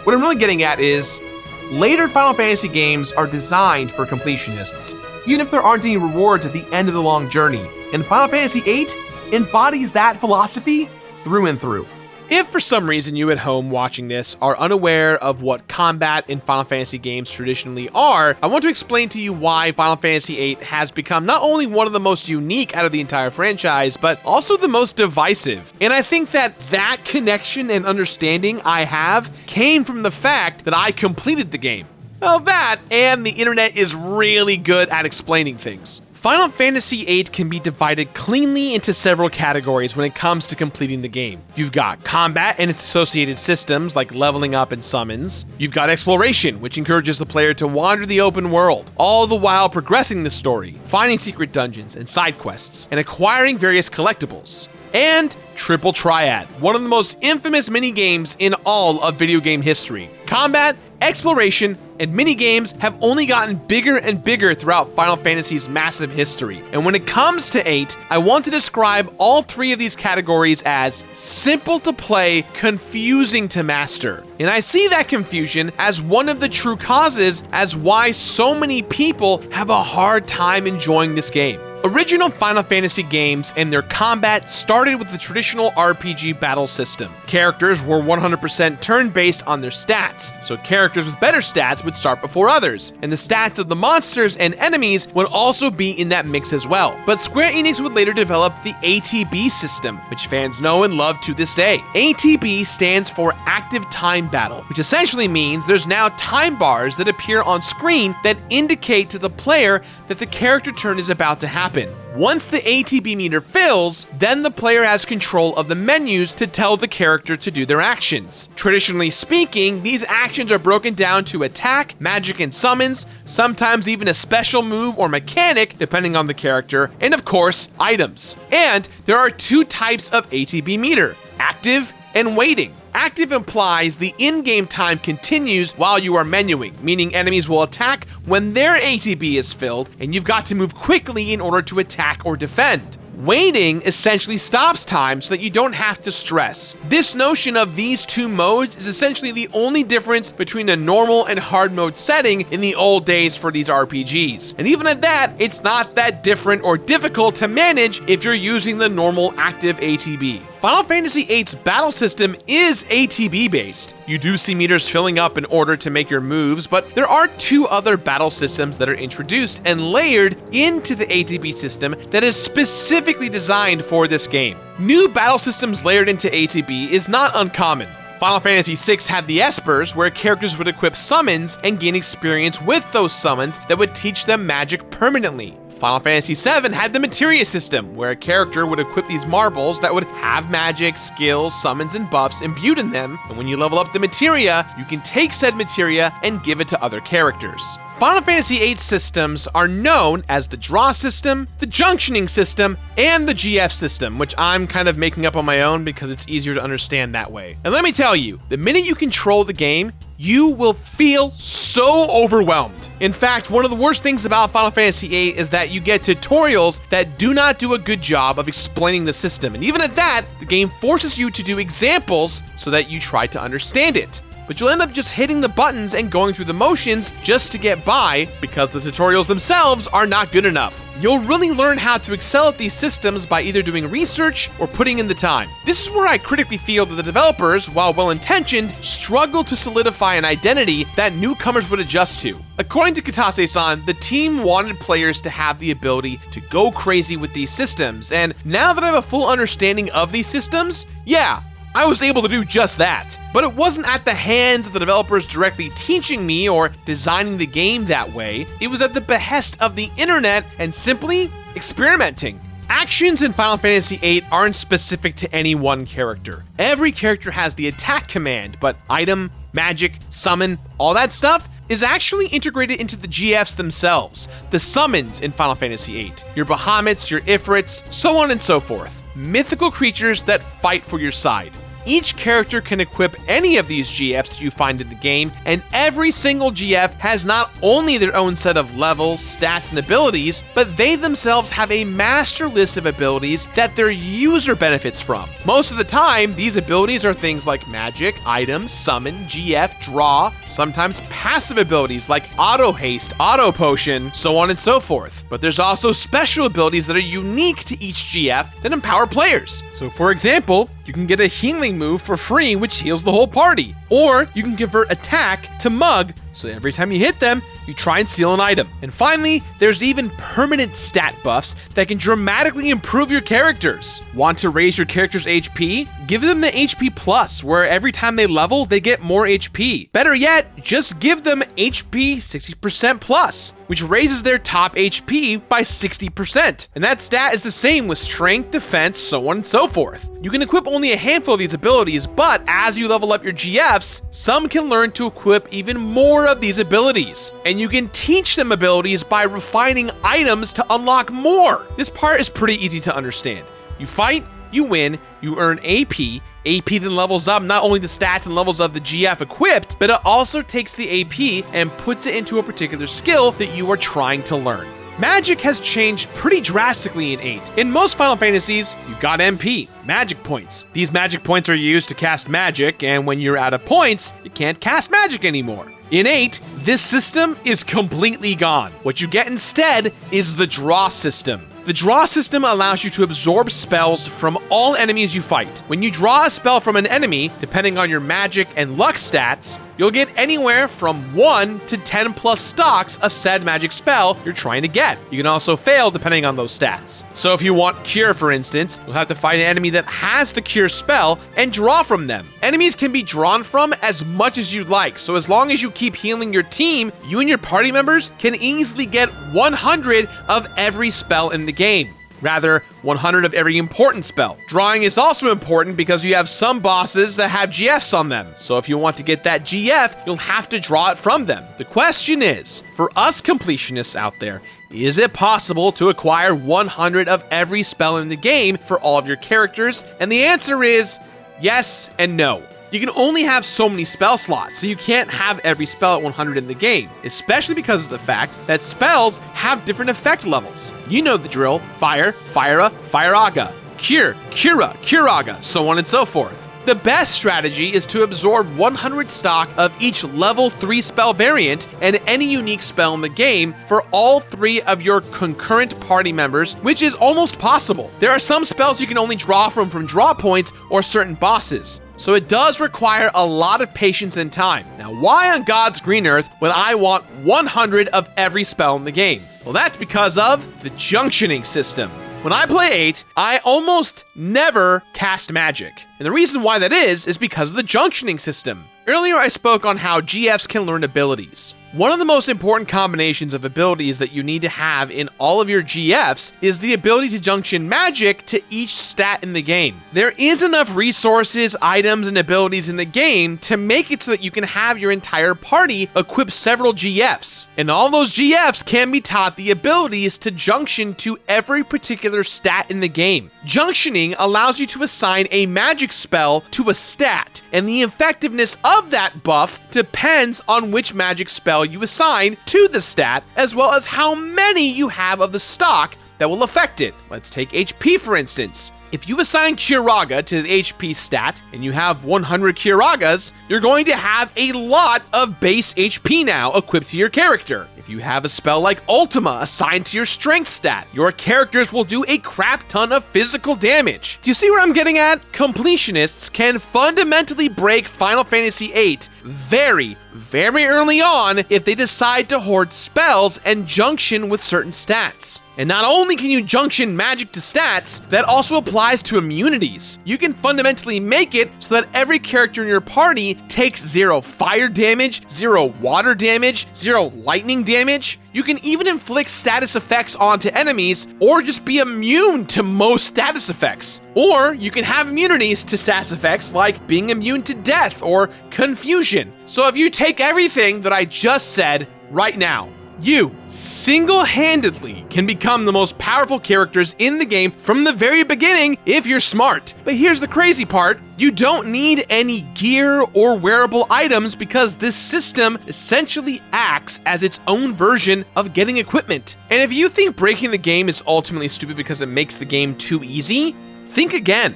What I'm really getting at is, later Final Fantasy games are designed for completionists, even if there aren't any rewards at the end of the long journey. And Final Fantasy VIII embodies that philosophy through and through. If for some reason you at home watching this are unaware of what combat in Final Fantasy games traditionally are, I want to explain to you why Final Fantasy VIII has become not only one of the most unique out of the entire franchise, but also the most divisive. And I think that connection and understanding I have came from the fact that I completed the game. Well, that and the internet is really good at explaining things. Final Fantasy VIII can be divided cleanly into several categories when it comes to completing the game. You've got combat and its associated systems like leveling up and summons. You've got exploration, which encourages the player to wander the open world, all the while progressing the story, finding secret dungeons and side quests, and acquiring various collectibles. And Triple Triad, one of the most infamous minigames in all of video game history. Combat, exploration, and minigames have only gotten bigger and bigger throughout Final Fantasy's massive history. And when it comes to 8, I want to describe all three of these categories as simple to play, confusing to master. And I see that confusion as one of the true causes as why so many people have a hard time enjoying this game. Original Final Fantasy games and their combat started with the traditional RPG battle system. Characters were 100% turn-based on their stats, so characters with better stats would start before others, and the stats of the monsters and enemies would also be in that mix as well. But Square Enix would later develop the ATB system, which fans know and love to this day. ATB stands for Active Time Battle, which essentially means there's now time bars that appear on screen that indicate to the player that the character turn is about to happen. happen. Once the ATB meter fills, then the player has control of the menus to tell the character to do their actions. Traditionally speaking, these actions are broken down to attack, magic, and summons, sometimes even a special move or mechanic depending on the character, and of course, items. And there are two types of ATB meter, active and waiting. Active implies the in-game time continues while you are menuing, meaning enemies will attack when their ATB is filled, and you've got to move quickly in order to attack or defend. Waiting essentially stops time so that you don't have to stress. This notion of these two modes is essentially the only difference between a normal and hard mode setting in the old days for these RPGs. And even at that, it's not that different or difficult to manage if you're using the normal active ATB. Final Fantasy VIII's battle system is ATB based. You do see meters filling up in order to make your moves, but there are two other battle systems that are introduced and layered into the ATB system that is specifically designed for this game. New battle systems layered into ATB is not uncommon. Final Fantasy VI had the Espers, where characters would equip summons and gain experience with those summons that would teach them magic permanently. Final Fantasy VII had the Materia system, where a character would equip these marbles that would have magic, skills, summons, and buffs imbued in them, and when you level up the materia, you can take said materia and give it to other characters. Final Fantasy VIII systems are known as the Draw system, the Junctioning system, and the GF system, which I'm kind of making up on my own because it's easier to understand that way. And let me tell you, the minute you control the game, you will feel so overwhelmed. In fact, one of the worst things about Final Fantasy VIII is that you get tutorials that do not do a good job of explaining the system. And even at that, the game forces you to do examples so that you try to understand it. But you'll end up just hitting the buttons and going through the motions just to get by because the tutorials themselves are not good enough. You'll really learn how to excel at these systems by either doing research or putting in the time. This is where I critically feel that the developers, while well-intentioned, struggle to solidify an identity that newcomers would adjust to. According to Katase-san, the team wanted players to have the ability to go crazy with these systems, and now that I have a full understanding of these systems, yeah, I was able to do just that. But it wasn't at the hands of the developers directly teaching me or designing the game that way. It was at the behest of the internet and simply experimenting. Actions in Final Fantasy VIII aren't specific to any one character. Every character has the attack command, but item, magic, summon, all that stuff is actually integrated into the GFs themselves. The summons in Final Fantasy VIII, your Bahamets, your Ifrits, so on and so forth. Mythical creatures that fight for your side. Each character can equip any of these GFs that you find in the game, and every single GF has not only their own set of levels, stats, and abilities, but they themselves have a master list of abilities that their user benefits from. Most of the time, these abilities are things like magic, items, summon, GF, draw, sometimes passive abilities like auto haste, auto potion, so on and so forth. But there's also special abilities that are unique to each GF that empower players. So for example, you can get a healing move for free which heals the whole party, or you can convert attack to mug, so every time you hit them, you try and steal an item. And finally, there's even permanent stat buffs that can dramatically improve your characters. Want to raise your character's HP? Give them the HP plus, where every time they level, they get more HP. Better yet, just give them HP 60% plus, which raises their top HP by 60%. And that stat is the same with strength, defense, so on and so forth. You can equip only a handful of these abilities, but as you level up your GFs, some can learn to equip even more of these abilities. And you can teach them abilities by refining items to unlock more. This part is pretty easy to understand. You fight, you win, you earn AP. AP then levels up not only the stats and levels of the GF equipped, but it also takes the AP and puts it into a particular skill that you are trying to learn. Magic has changed pretty drastically in 8. In most Final Fantasies, you've got MP, magic points. These magic points are used to cast magic, and when you're out of points, you can't cast magic anymore. In 8, this system is completely gone. What you get instead is the Draw system. The Draw system allows you to absorb spells from all enemies you fight. When you draw a spell from an enemy, depending on your magic and luck stats, you'll get anywhere from 1 to 10 plus stocks of said magic spell you're trying to get. You can also fail depending on those stats. So if you want Cure, for instance, you'll have to fight an enemy that has the Cure spell and draw from them. Enemies can be drawn from as much as you'd like, so as long as you keep healing your team, you and your party members can easily get 100 of every spell in the game. Rather, 100 of every important spell. Drawing is also important because you have some bosses that have GFs on them, so if you want to get that GF, you'll have to draw it from them. The question is, for us completionists out there, is it possible to acquire 100 of every spell in the game for all of your characters? And the answer is yes and no. You can only have so many spell slots, so you can't have every spell at 100 in the game, especially because of the fact that spells have different effect levels. You know the drill: fire, Fyra, Fyraga, cure, Cura, Curaga, so on and so forth. The best strategy is to absorb 100 stock of each level 3 spell variant and any unique spell in the game for all 3 of your concurrent party members, which is almost possible. There are some spells you can only draw from draw points or certain bosses, so it does require a lot of patience and time. Now, why on God's green earth would I want 100 of every spell in the game? Well, that's because of the Junctioning system. When I play 8, I almost never cast magic. And the reason why that is because of the Junctioning system. Earlier I spoke on how GFs can learn abilities. One of the most important combinations of abilities that you need to have in all of your GFs is the ability to junction magic to each stat in the game. There is enough resources, items, and abilities in the game to make it so that you can have your entire party equip several GFs. And all those GFs can be taught the abilities to junction to every particular stat in the game. Junctioning allows you to assign a magic spell to a stat, and the effectiveness of that buff depends on which magic spell you assign to the stat, as well as how many you have of the stock that will affect it. Let's take HP for instance. If you assign Curaga to the HP stat and you have 100 Curagas, you're going to have a lot of base HP now equipped to your character. If you have a spell like Ultima assigned to your strength stat, your characters will do a crap ton of physical damage. Do you see where I'm getting at? Completionists can fundamentally break Final Fantasy VIII very early on if they decide to hoard spells and junction with certain stats. And not only can you junction magic to stats, that also applies to immunities. You can fundamentally make it so that every character in your party takes 0 fire damage, 0 water damage, 0 lightning damage. You can even inflict status effects onto enemies, or just be immune to most status effects. Or you can have immunities to status effects like being immune to death or confusion. So if you take everything that I just said right now, you single-handedly can become the most powerful characters in the game from the very beginning if you're smart. But here's the crazy part: you don't need any gear or wearable items because this system essentially acts as its own version of getting equipment. And if you think breaking the game is ultimately stupid because it makes the game too easy, think again.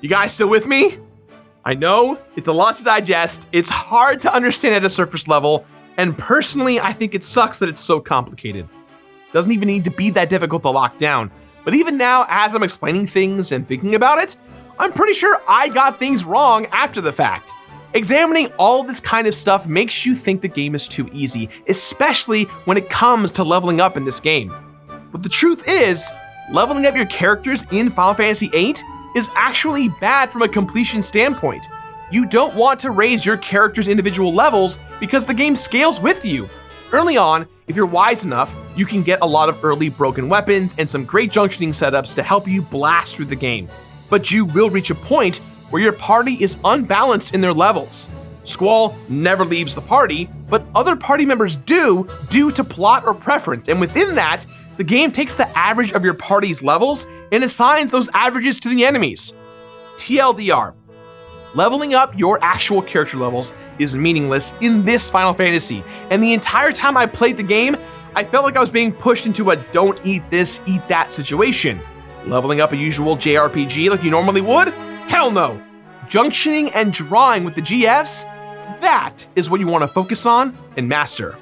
You guys still with me? I know it's a lot to digest, it's hard to understand at a surface level, and personally, I think it sucks that it's so complicated. Doesn't even need to be that difficult to lock down. But even now, as I'm explaining things and thinking about it, I'm pretty sure I got things wrong after the fact. Examining all this kind of stuff makes you think the game is too easy, especially when it comes to leveling up in this game. But the truth is, leveling up your characters in Final Fantasy VIII is actually bad from a completion standpoint. You don't want to raise your character's individual levels because the game scales with you. Early on, if you're wise enough, you can get a lot of early broken weapons and some great junctioning setups to help you blast through the game. But you will reach a point where your party is unbalanced in their levels. Squall never leaves the party, but other party members do due to plot or preference, and within that, the game takes the average of your party's levels and assigns those averages to the enemies. TLDR. Leveling up your actual character levels is meaningless in this Final Fantasy, and the entire time I played the game, I felt like I was being pushed into a don't eat this, eat that situation. Leveling up a usual JRPG like you normally would? Hell no! Junctioning and drawing with the GFs? That is what you want to focus on and master.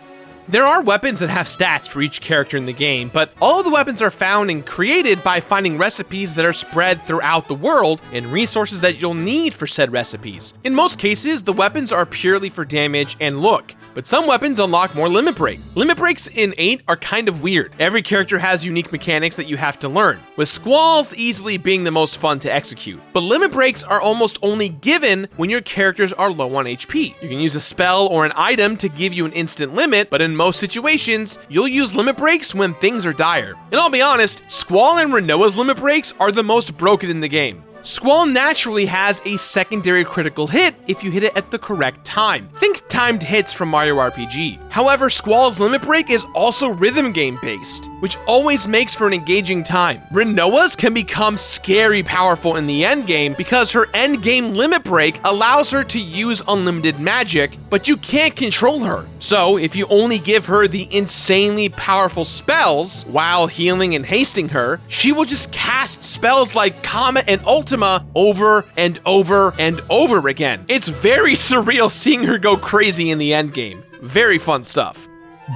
There are weapons that have stats for each character in the game, but all of the weapons are found and created by finding recipes that are spread throughout the world and resources that you'll need for said recipes. In most cases, the weapons are purely for damage and look. But some weapons unlock more limit break. Limit breaks in 8 are kind of weird. Every character has unique mechanics that you have to learn, with squalls easily being the most fun to execute. But limit breaks are almost only given when your characters are low on HP. You can use a spell or an item to give you an instant limit, but in most situations, you'll use limit breaks when things are dire. And I'll be honest, Squall and Rinoa's limit breaks are the most broken in the game. Squall naturally has a secondary critical hit if you hit it at the correct time. Think timed hits from Mario RPG. However, Squall's limit break is also rhythm game based, which always makes for an engaging time. Rinoa's can become scary powerful in the endgame because her endgame limit break allows her to use unlimited magic, but you can't control her. So if you only give her the insanely powerful spells while healing and hasting her, she will just cast spells like Comet and Ultima over and over and over again. It's very surreal seeing her go crazy in the endgame. Very fun stuff.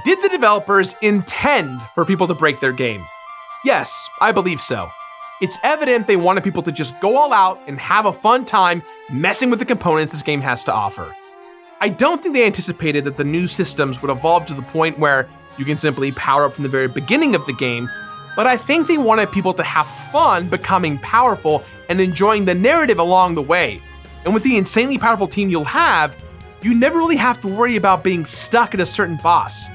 Did the developers intend for people to break their game? Yes, I believe so. It's evident they wanted people to just go all out and have a fun time messing with the components this game has to offer. I don't think they anticipated that the new systems would evolve to the point where you can simply power up from the very beginning of the game, but I think they wanted people to have fun becoming powerful and enjoying the narrative along the way. And with the insanely powerful team you'll have, you never really have to worry about being stuck at a certain boss.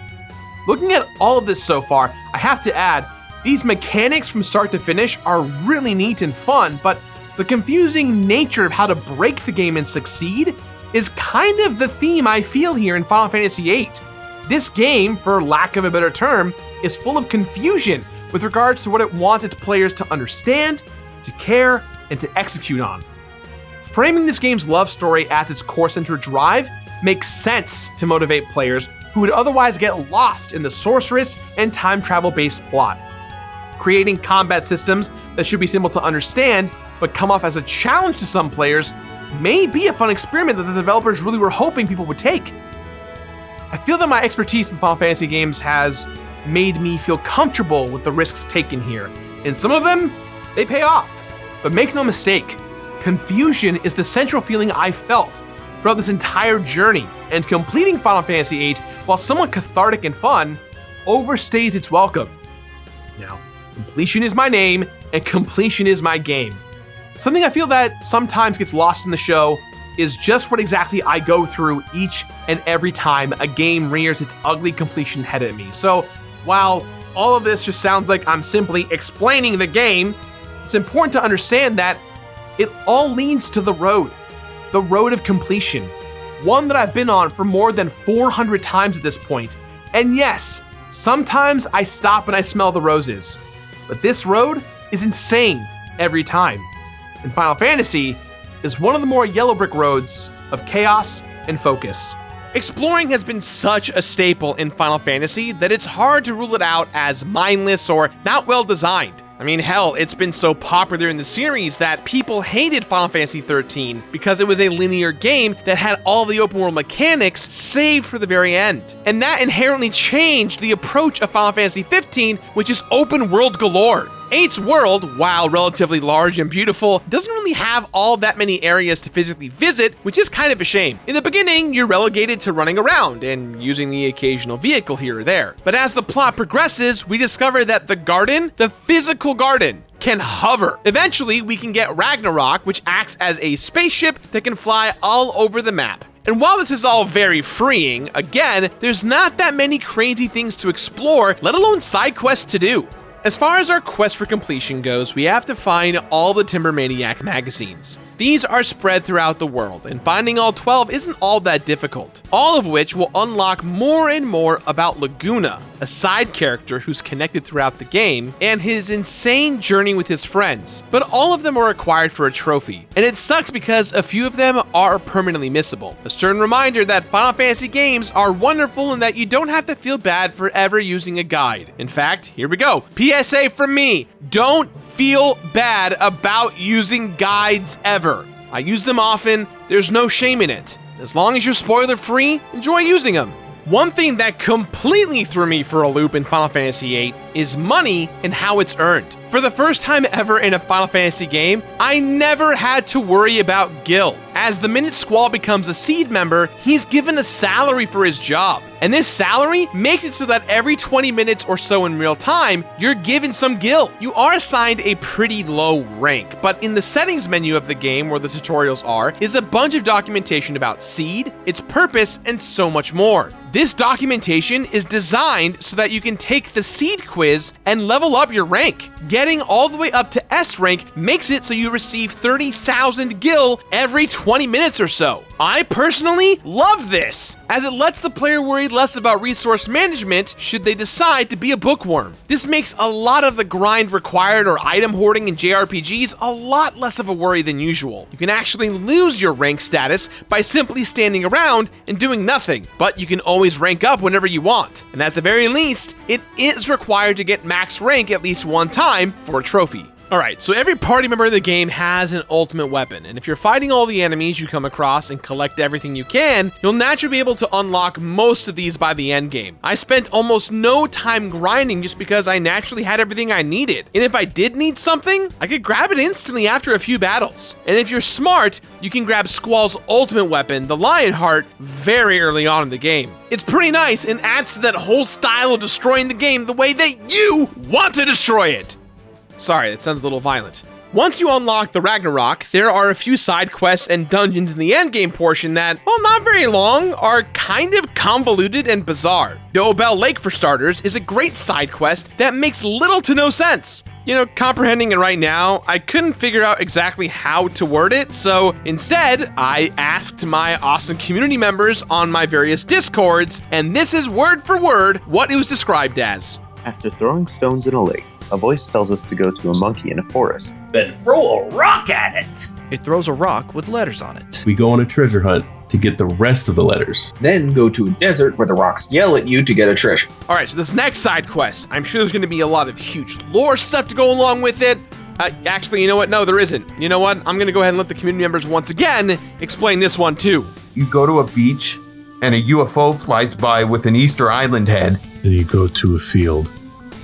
Looking at all of this so far, I have to add, these mechanics from start to finish are really neat and fun, but the confusing nature of how to break the game and succeed is kind of the theme I feel here in Final Fantasy VIII. This game, for lack of a better term, is full of confusion with regards to what it wants its players to understand, to care, and to execute on. Framing this game's love story as its core-centered drive makes sense to motivate players who would otherwise get lost in the sorceress and time travel-based plot. Creating combat systems that should be simple to understand but come off as a challenge to some players may be a fun experiment that the developers really were hoping people would take. I feel that my expertise with Final Fantasy games has made me feel comfortable with the risks taken here, and some of them, they pay off. But make no mistake, confusion is the central feeling I felt throughout this entire journey, and completing Final Fantasy VIII, while somewhat cathartic and fun, overstays its welcome. Now, completion is my name, and completion is my game. Something I feel that sometimes gets lost in the show is just what exactly I go through each and every time a game rears its ugly completion head at me. So, while all of this just sounds like I'm simply explaining the game, it's important to understand that it all leads to the road of completion, one that I've been on for more than 400 times at this point. And yes, sometimes I stop and I smell the roses, but this road is insane every time. And Final Fantasy is one of the more yellow brick roads of chaos and focus. Exploring has been such a staple in Final Fantasy that it's hard to rule it out as mindless or not well designed. I mean, hell, it's been so popular in the series that people hated Final Fantasy XIII because it was a linear game that had all the open world mechanics saved for the very end. And that inherently changed the approach of Final Fantasy XV, which is open world galore. 8's world, while relatively large and beautiful, doesn't really have all that many areas to physically visit, which is kind of a shame. In the beginning, you're relegated to running around and using the occasional vehicle here or there. But as the plot progresses, we discover that the garden, the physical garden, can hover. Eventually, we can get Ragnarok, which acts as a spaceship that can fly all over the map. And while this is all very freeing, again, there's not that many crazy things to explore, let alone side quests to do. As far as our quest for completion goes, we have to find all the Timber Maniac magazines. These are spread throughout the world, and finding all 12 isn't all that difficult, all of which will unlock more and more about Laguna, a side character who's connected throughout the game, and his insane journey with his friends. But all of them are required for a trophy, and it sucks because a few of them are permanently missable. A stern reminder that Final Fantasy games are wonderful and that you don't have to feel bad for ever using a guide. In fact, here we go. PSA from me, don't feel bad about using guides ever. I use them often, there's no shame in it. As long as you're spoiler free, enjoy using them. One thing that completely threw me for a loop in Final Fantasy VIII is money and how it's earned. For the first time ever in a Final Fantasy game, I never had to worry about Gil. As the minute Squall becomes a seed member, he's given a salary for his job. And this salary makes it so that every 20 minutes or so in real time, you're given some Gil. You are assigned a pretty low rank, but in the settings menu of the game where the tutorials are, is a bunch of documentation about seed, its purpose, and so much more. This documentation is designed so that you can take the seed quiz and level up your rank. Getting all the way up to S rank makes it so you receive 30,000 Gil every 20 minutes or so. I personally love this, as it lets the player worry less about resource management should they decide to be a bookworm. This makes a lot of the grind required or item hoarding in JRPGs a lot less of a worry than usual. You can actually lose your rank status by simply standing around and doing nothing, but you can always rank up whenever you want. And at the very least, it is required to get max rank at least one time for a trophy. Alright, so every party member of the game has an ultimate weapon, and if you're fighting all the enemies you come across and collect everything you can, you'll naturally be able to unlock most of these by the end game. I spent almost no time grinding just because I naturally had everything I needed, and if I did need something, I could grab it instantly after a few battles. And if you're smart, you can grab Squall's ultimate weapon, the Lionheart, very early on in the game. It's pretty nice and adds to that whole style of destroying the game the way that you want to destroy it. Sorry, that sounds a little violent. Once you unlock the Ragnarok, there are a few side quests and dungeons in the endgame portion that, while not very long, are kind of convoluted and bizarre. The Obel Lake, for starters, is a great side quest that makes little to no sense. You know, comprehending it right now, I couldn't figure out exactly how to word it, so instead, I asked my awesome community members on my various Discords, and this is word for word what it was described as. After throwing stones in a lake, a voice tells us to go to a monkey in a forest. Then throw a rock at it! It throws a rock with letters on it. We go on a treasure hunt to get the rest of the letters. Then go to a desert where the rocks yell at you to get a treasure. Alright, so this next side quest, I'm sure there's going to be a lot of huge lore stuff to go along with it. Actually, you know what? No, there isn't. You know what? I'm going to go ahead and let the community members once again explain this one too. You go to a beach and a UFO flies by with an Easter Island head. Then you go to a field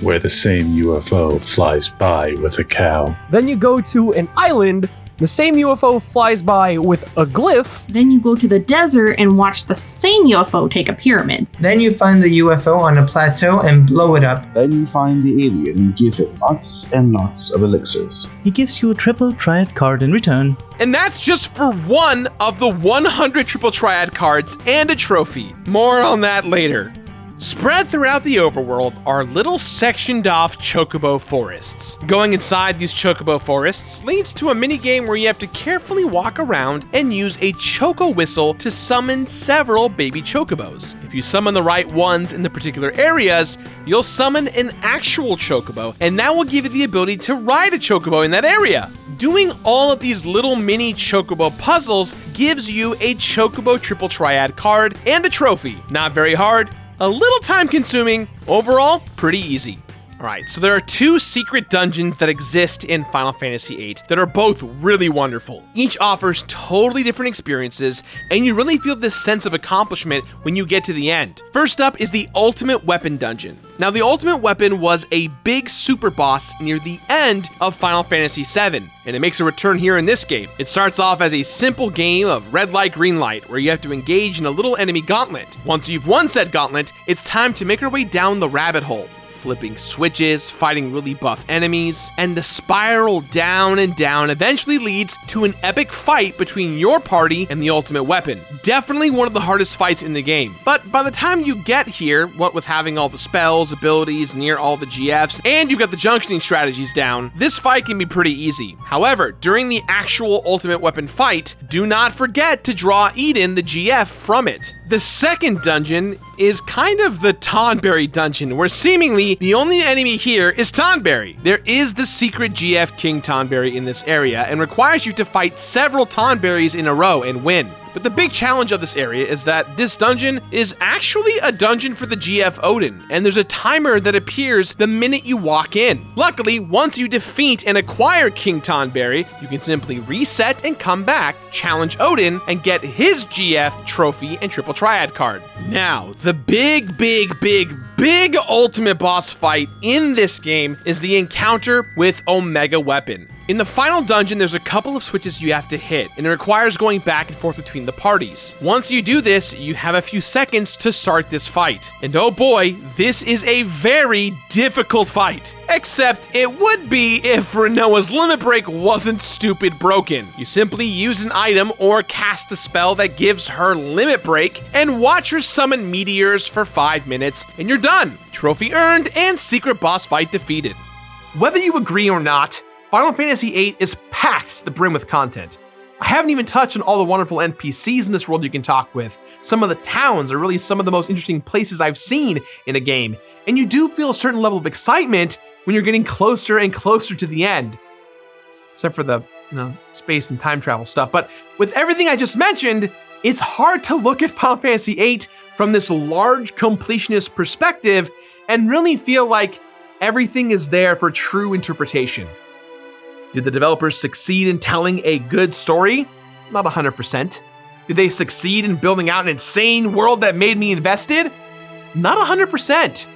where the same UFO flies by with a cow. Then you go to an island, the same UFO flies by with a glyph. Then you go to the desert and watch the same UFO take a pyramid. Then you find the UFO on a plateau and blow it up. Then you find the alien and give it lots and lots of elixirs. He gives you a triple triad card in return. And that's just for one of the 100 triple triad cards and a trophy. More on that later. Spread throughout the overworld are little sectioned off chocobo forests. Going inside these chocobo forests leads to a minigame where you have to carefully walk around and use a choco whistle to summon several baby chocobos. If you summon the right ones in the particular areas, you'll summon an actual chocobo, and that will give you the ability to ride a chocobo in that area. Doing all of these little mini chocobo puzzles gives you a chocobo triple triad card and a trophy. Not very hard, a little time consuming, overall pretty easy. Alright, so there are two secret dungeons that exist in Final Fantasy VIII that are both really wonderful. Each offers totally different experiences, and you really feel this sense of accomplishment when you get to the end. First up is the Ultimate Weapon Dungeon. Now, the Ultimate Weapon was a big super boss near the end of Final Fantasy VII, and it makes a return here in this game. It starts off as a simple game of red light, green light, where you have to engage in a little enemy gauntlet. Once you've won said gauntlet, it's time to make your way down the rabbit hole, flipping switches, fighting really buff enemies, and the spiral down and down eventually leads to an epic fight between your party and the Ultimate Weapon. Definitely one of the hardest fights in the game, but by the time you get here, what with having all the spells, abilities, near all the GFs, and you've got the junctioning strategies down, this fight can be pretty easy. However, during the actual Ultimate Weapon fight, do not forget to draw Eden, the GF, from it. The second dungeon is kind of the Tonberry dungeon, where seemingly the only enemy here is Tonberry. There is the secret GF King Tonberry in this area and requires you to fight several Tonberries in a row and win. But the big challenge of this area is that this dungeon is actually a dungeon for the GF Odin, and there's a timer that appears the minute you walk in. Luckily, once you defeat and acquire King Tonberry, you can simply reset and come back, challenge Odin, and get his GF trophy and triple triad card. Now, the big big ultimate boss fight in this game is the encounter with Omega Weapon. In the final dungeon, there's a couple of switches you have to hit, and it requires going back and forth between the parties. Once you do this, you have a few seconds to start this fight. And oh boy, this is a very difficult fight. Except it would be if Renoa's limit break wasn't stupid broken. You simply use an item or cast the spell that gives her limit break, and watch her summon meteors for 5 minutes, and you're done. Trophy earned and secret boss fight defeated. Whether you agree or not, Final Fantasy VIII is packed to the brim with content. I haven't even touched on all the wonderful NPCs in this world you can talk with. Some of the towns are really some of the most interesting places I've seen in a game, and you do feel a certain level of excitement when you're getting closer and closer to the end. Except for the space and time travel stuff. But with everything I just mentioned, it's hard to look at Final Fantasy VIII from this large completionist perspective and really feel like everything is there for true interpretation. Did the developers succeed in telling a good story? Not 100%. Did they succeed in building out an insane world that made me invested? Not 100%.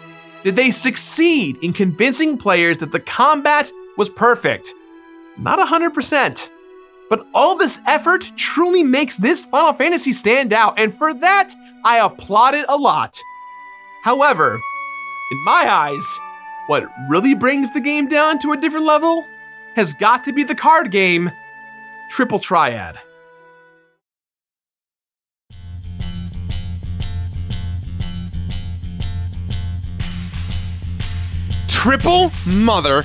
Did they succeed in convincing players that the combat was perfect? Not 100%. But all this effort truly makes this Final Fantasy stand out, and for that, I applaud it a lot. However, in my eyes, what really brings the game down to a different level has got to be the card game, Triple Triad. Triple mother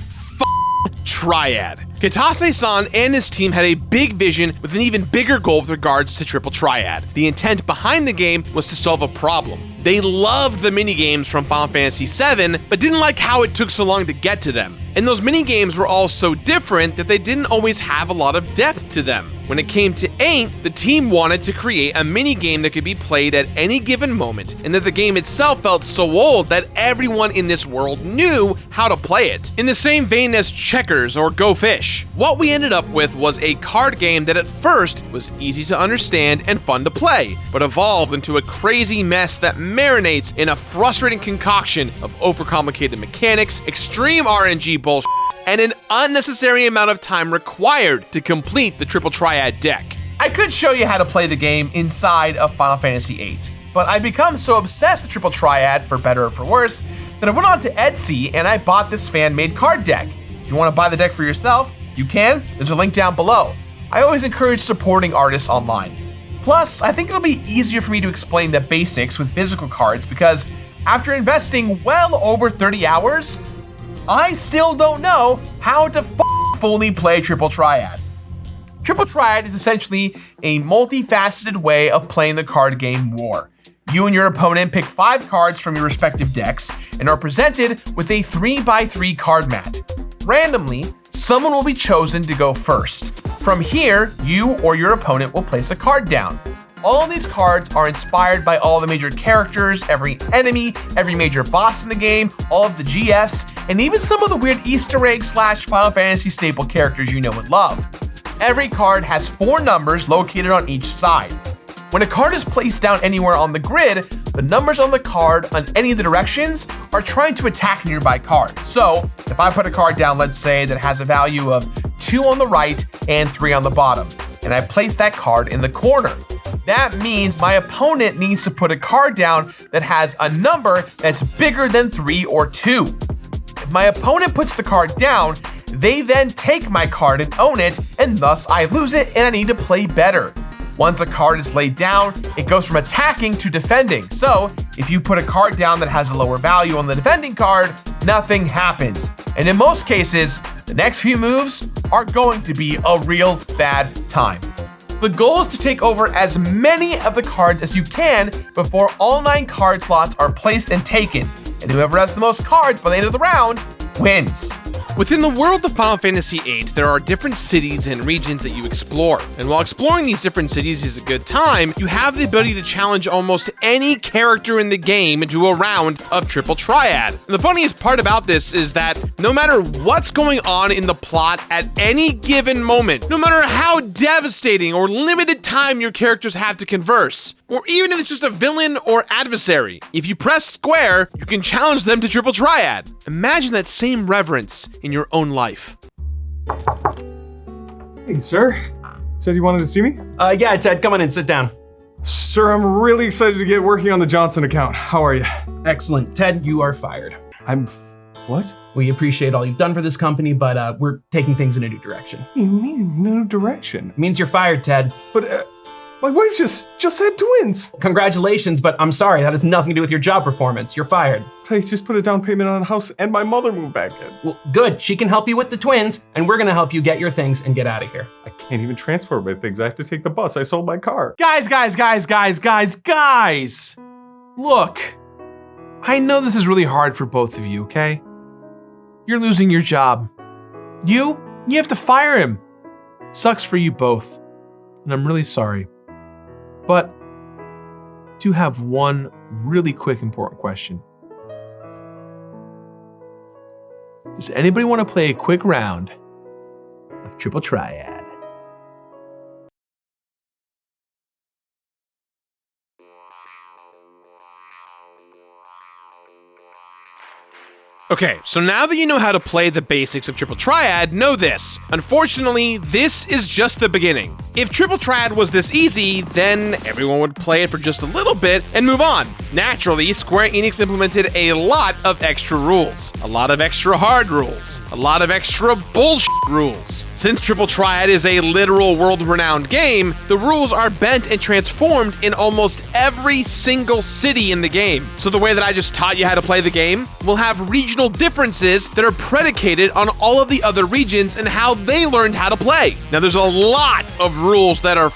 Triad. Kitase-san and his team had a big vision with an even bigger goal with regards to Triple Triad. The intent behind the game was to solve a problem. They loved the minigames from Final Fantasy VII, but didn't like how it took so long to get to them. And those minigames were all so different that they didn't always have a lot of depth to them. When it came to 8, the team wanted to create a minigame that could be played at any given moment, and that the game itself felt so old that everyone in this world knew how to play it. In the same vein as checkers or Go Fish. What we ended up with was a card game that at first was easy to understand and fun to play, but evolved into a crazy mess that marinates in a frustrating concoction of overcomplicated mechanics, extreme RNG bullshit, and an unnecessary amount of time required to complete the Triple Triad deck. I could show you how to play the game inside of Final Fantasy VIII, but I've become so obsessed with Triple Triad, for better or for worse, that I went on to Etsy and I bought this fan-made card deck. If you want to buy the deck for yourself, you can. There's a link down below. I always encourage supporting artists online. Plus, I think it'll be easier for me to explain the basics with physical cards because after investing well over 30 hours, I still don't know how to fully play Triple Triad. Triple Triad is essentially a multifaceted way of playing the card game War. You and your opponent pick 5 cards from your respective decks and are presented with a 3x3 card mat. Randomly, someone will be chosen to go first. From here, you or your opponent will place a card down. All of these cards are inspired by all the major characters, every enemy, every major boss in the game, all of the GFs, and even some of the weird Easter egg / Final Fantasy staple characters you know and love. Every card has 4 numbers located on each side. When a card is placed down anywhere on the grid, the numbers on the card on any of the directions are trying to attack nearby cards. So if I put a card down, let's say that has a value of 2 on the right and 3 on the bottom, and I place that card in the corner, that means my opponent needs to put a card down that has a number that's bigger than 3 or 2. If my opponent puts the card down, they then take my card and own it, and thus I lose it and I need to play better. Once a card is laid down, it goes from attacking to defending. So if you put a card down that has a lower value on the defending card, nothing happens. And in most cases, the next few moves are going to be a real bad time. The goal is to take over as many of the cards as you can before all 9 card slots are placed and taken. And whoever has the most cards by the end of the round wins. Within the world of Final Fantasy VIII, there are different cities and regions that you explore. And while exploring these different cities is a good time, you have the ability to challenge almost any character in the game into a round of Triple Triad. And the funniest part about this is that no matter what's going on in the plot at any given moment, no matter how devastating or limited time your characters have to converse, or even if it's just a villain or adversary. If you press square, you can challenge them to triple triad. Imagine that same reverence in your own life. Hey, sir. Said you wanted to see me? Yeah, Ted, come on in, sit down. Sir, I'm really excited to get working on the Johnson account. How are you? Excellent. Ted, you are fired. What? We appreciate all you've done for this company, but we're taking things in a new direction. What do you mean, new direction? It means you're fired, Ted. But, my wife just had twins. Congratulations, but I'm sorry, that has nothing to do with your job performance. You're fired. I just put a down payment on a house and my mother moved back in. Well, good. She can help you with the twins, and we're gonna help you get your things and get out of here. I can't even transport my things. I have to take the bus. I sold my car. Guys. Look, I know this is really hard for both of you, okay? You're losing your job. You have to fire him. It sucks for you both, and I'm really sorry. But I do have one really quick important question. Does anybody want to play a quick round of Triple Triad? Okay, so now that you know how to play the basics of Triple Triad, know this. Unfortunately, this is just the beginning. If Triple Triad was this easy, then everyone would play it for just a little bit and move on. Naturally, Square Enix implemented a lot of extra rules, a lot of extra hard rules, a lot of extra bullshit rules. Since Triple Triad is a literal world-renowned game, the rules are bent and transformed in almost every single city in the game. So the way that I just taught you how to play the game will have regional differences that are predicated on all of the other regions and how they learned how to play. Now, there's a lot of rules that are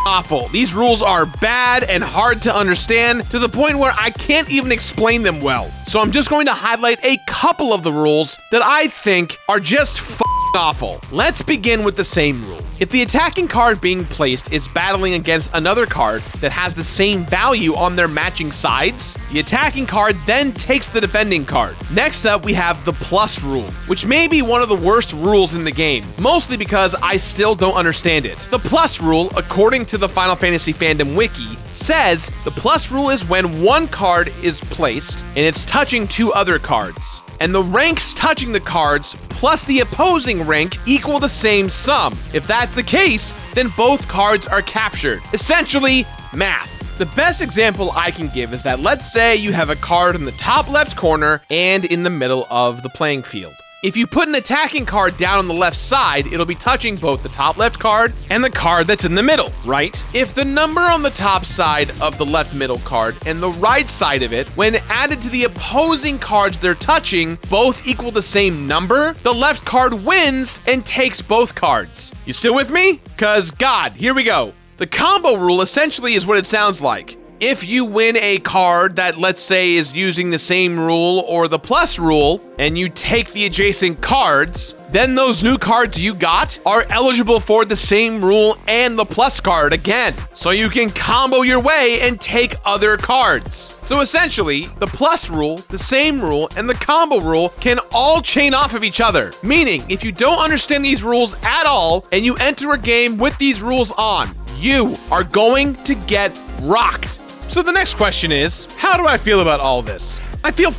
awful. These rules are bad and hard to understand to the point where I can't even explain them well. So I'm just going to highlight a couple of the rules that I think are just awful. Let's begin with the same rule. If the attacking card being placed is battling against another card that has the same value on their matching sides, the attacking card then takes the defending card. Next up, we have the plus rule, which may be one of the worst rules in the game, mostly because I still don't understand it. The plus rule, according to the Final Fantasy fandom wiki, says the plus rule is when one card is placed and it's touching two other cards, and the ranks touching the cards plus the opposing rank equal the same sum. If that's the case, then both cards are captured. Essentially, math. The best example I can give is that let's say you have a card in the top left corner and in the middle of the playing field. If you put an attacking card down on the left side, it'll be touching both the top left card and the card that's in the middle, right? If the number on the top side of the left middle card and the right side of it, when added to the opposing cards they're touching, both equal the same number, the left card wins and takes both cards. You still with me? Cause God, here we go. The combo rule essentially is what it sounds like. If you win a card that, let's say, is using the same rule or the plus rule, and you take the adjacent cards, then those new cards you got are eligible for the same rule and the plus card again. So you can combo your way and take other cards. So essentially, the plus rule, the same rule, and the combo rule can all chain off of each other. Meaning, if you don't understand these rules at all, and you enter a game with these rules on, you are going to get rocked. So the next question is, how do I feel about all this? I feel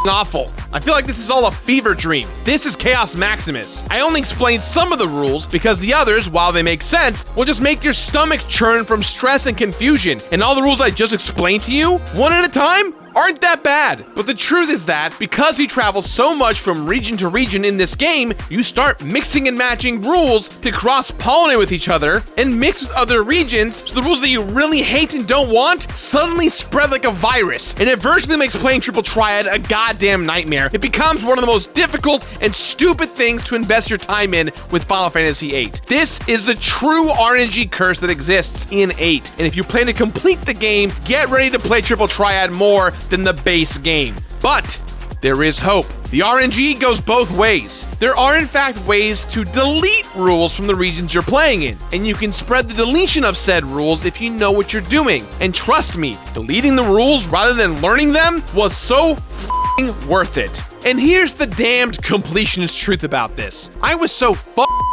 awful. I feel like this is all a fever dream. This is Chaos Maximus. I only explained some of the rules because the others, while they make sense, will just make your stomach churn from stress and confusion. And all the rules I just explained to you, one at a time, aren't that bad. But the truth is that because you travel so much from region to region in this game, you start mixing and matching rules to cross-pollinate with each other and mix with other regions, so the rules that you really hate and don't want suddenly spread like a virus, and it virtually makes playing Triple Triad a goddamn nightmare. It becomes one of the most difficult and stupid things to invest your time in with Final Fantasy VIII. This is the true RNG curse that exists in 8, and if you plan to complete the game, get ready to play Triple Triad more than the base game. But there is hope. The RNG goes both ways. There are in fact ways to delete rules from the regions you're playing in, and you can spread the deletion of said rules if you know what you're doing. And trust me, deleting the rules rather than learning them was so worth it. And here's the damned completionist truth about this. I was so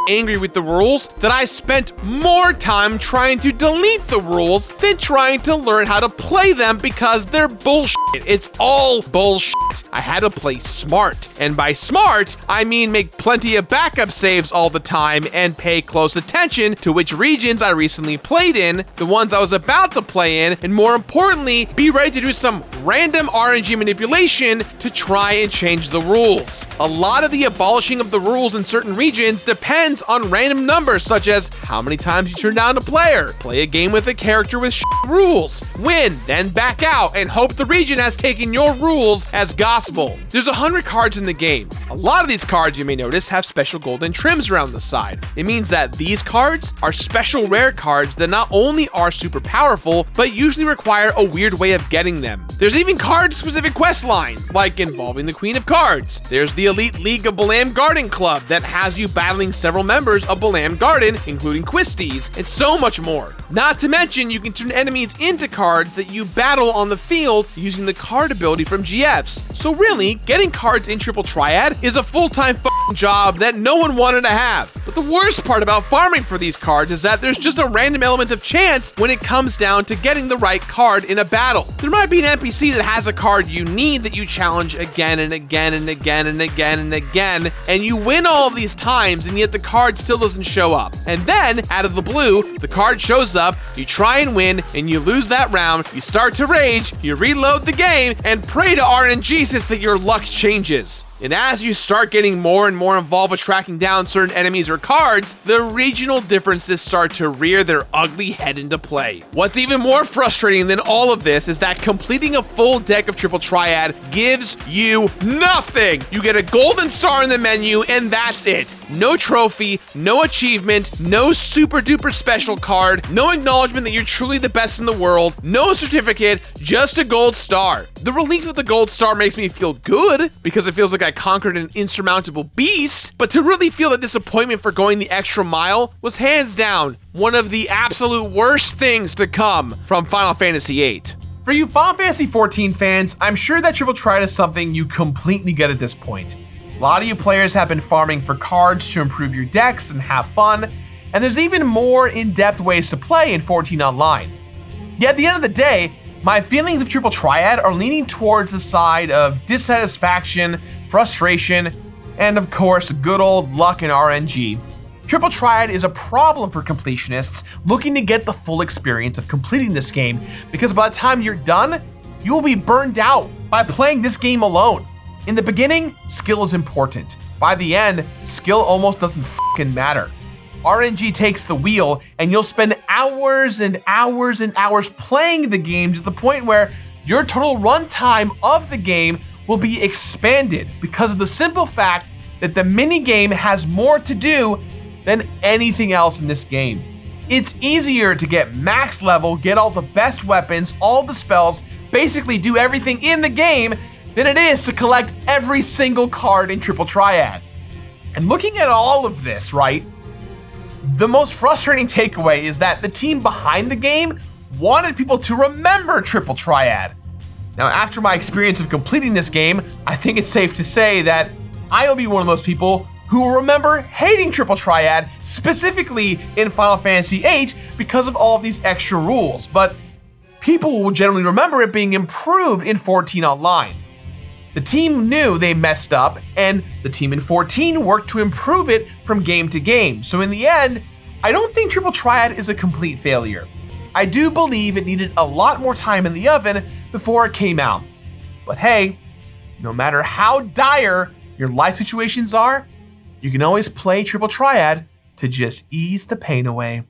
angry with the rules that I spent more time trying to delete the rules than trying to learn how to play them because they're bullshit. It's all bullshit. I had to play smart. And by smart, I mean make plenty of backup saves all the time and pay close attention to which regions I recently played in, the ones I was about to play in, and more importantly, be ready to do some random RNG manipulation to try and change the rules. A lot of the abolishing of the rules in certain regions depends on random numbers such as how many times you turn down a player, play a game with a character with rules, win, then back out, and hope the region has taken your rules as gospel. There's 100 cards in the game. A lot of these cards, you may notice, have special golden trims around the side. It means that these cards are special rare cards that not only are super powerful, but usually require a weird way of getting them. There's even card-specific quest lines, like involving the Queen of Cards. There's the Elite League of Balam Garden Club that has you battling several members of Balam Garden, including Quisties, and so much more. Not to mention, you can turn enemies into cards that you battle on the field using the card ability from GFs. So really, getting cards in Triple Triad is a full-time job that no one wanted to have. But the worst part about farming for these cards is that there's just a random element of chance when it comes down to getting the right card in a battle. There might be an NPC that has a card you need that you challenge again and again and again and again and again, and you win all of these times, and yet the card still doesn't show up. And then, out of the blue, the card shows up, you try and win, and you lose that round, you start to rage, you reload the game, and pray to RNGesus that your luck changes. And as you start getting more and more involved with tracking down certain enemies or cards, the regional differences start to rear their ugly head into play. What's even more frustrating than all of this is that completing a full deck of Triple Triad gives you nothing. You get a golden star in the menu, and that's it. No trophy, no achievement, no super duper special card, no acknowledgement that you're truly the best in the world, no certificate, just a gold star. The relief of the gold star makes me feel good because it feels like I conquered an insurmountable beast, but to really feel the disappointment for going the extra mile was hands down one of the absolute worst things to come from Final Fantasy VIII. For you Final Fantasy XIV fans, I'm sure that Triple Triad is something you completely get at this point. A lot of you players have been farming for cards to improve your decks and have fun, and there's even more in-depth ways to play in 14 Online. Yet at the end of the day, my feelings of Triple Triad are leaning towards the side of dissatisfaction, frustration, and of course, good old luck and RNG. Triple Triad is a problem for completionists looking to get the full experience of completing this game, because by the time you're done, you will be burned out by playing this game alone. In the beginning, skill is important. By the end, skill almost doesn't fucking matter. RNG takes the wheel, and you'll spend hours and hours and hours playing the game to the point where your total runtime of the game will be expanded because of the simple fact that the minigame has more to do than anything else in this game. It's easier to get max level, get all the best weapons, all the spells, basically do everything in the game than it is to collect every single card in Triple Triad. And looking at all of this, right, the most frustrating takeaway is that the team behind the game wanted people to remember Triple Triad. Now, after my experience of completing this game, I think it's safe to say that I'll be one of those people who will remember hating Triple Triad, specifically in Final Fantasy VIII, because of all of these extra rules, but people will generally remember it being improved in 14 Online. The team knew they messed up, and the team in 14 worked to improve it from game to game. So in the end, I don't think Triple Triad is a complete failure. I do believe it needed a lot more time in the oven before it came out. But hey, no matter how dire your life situations are, you can always play Triple Triad to just ease the pain away.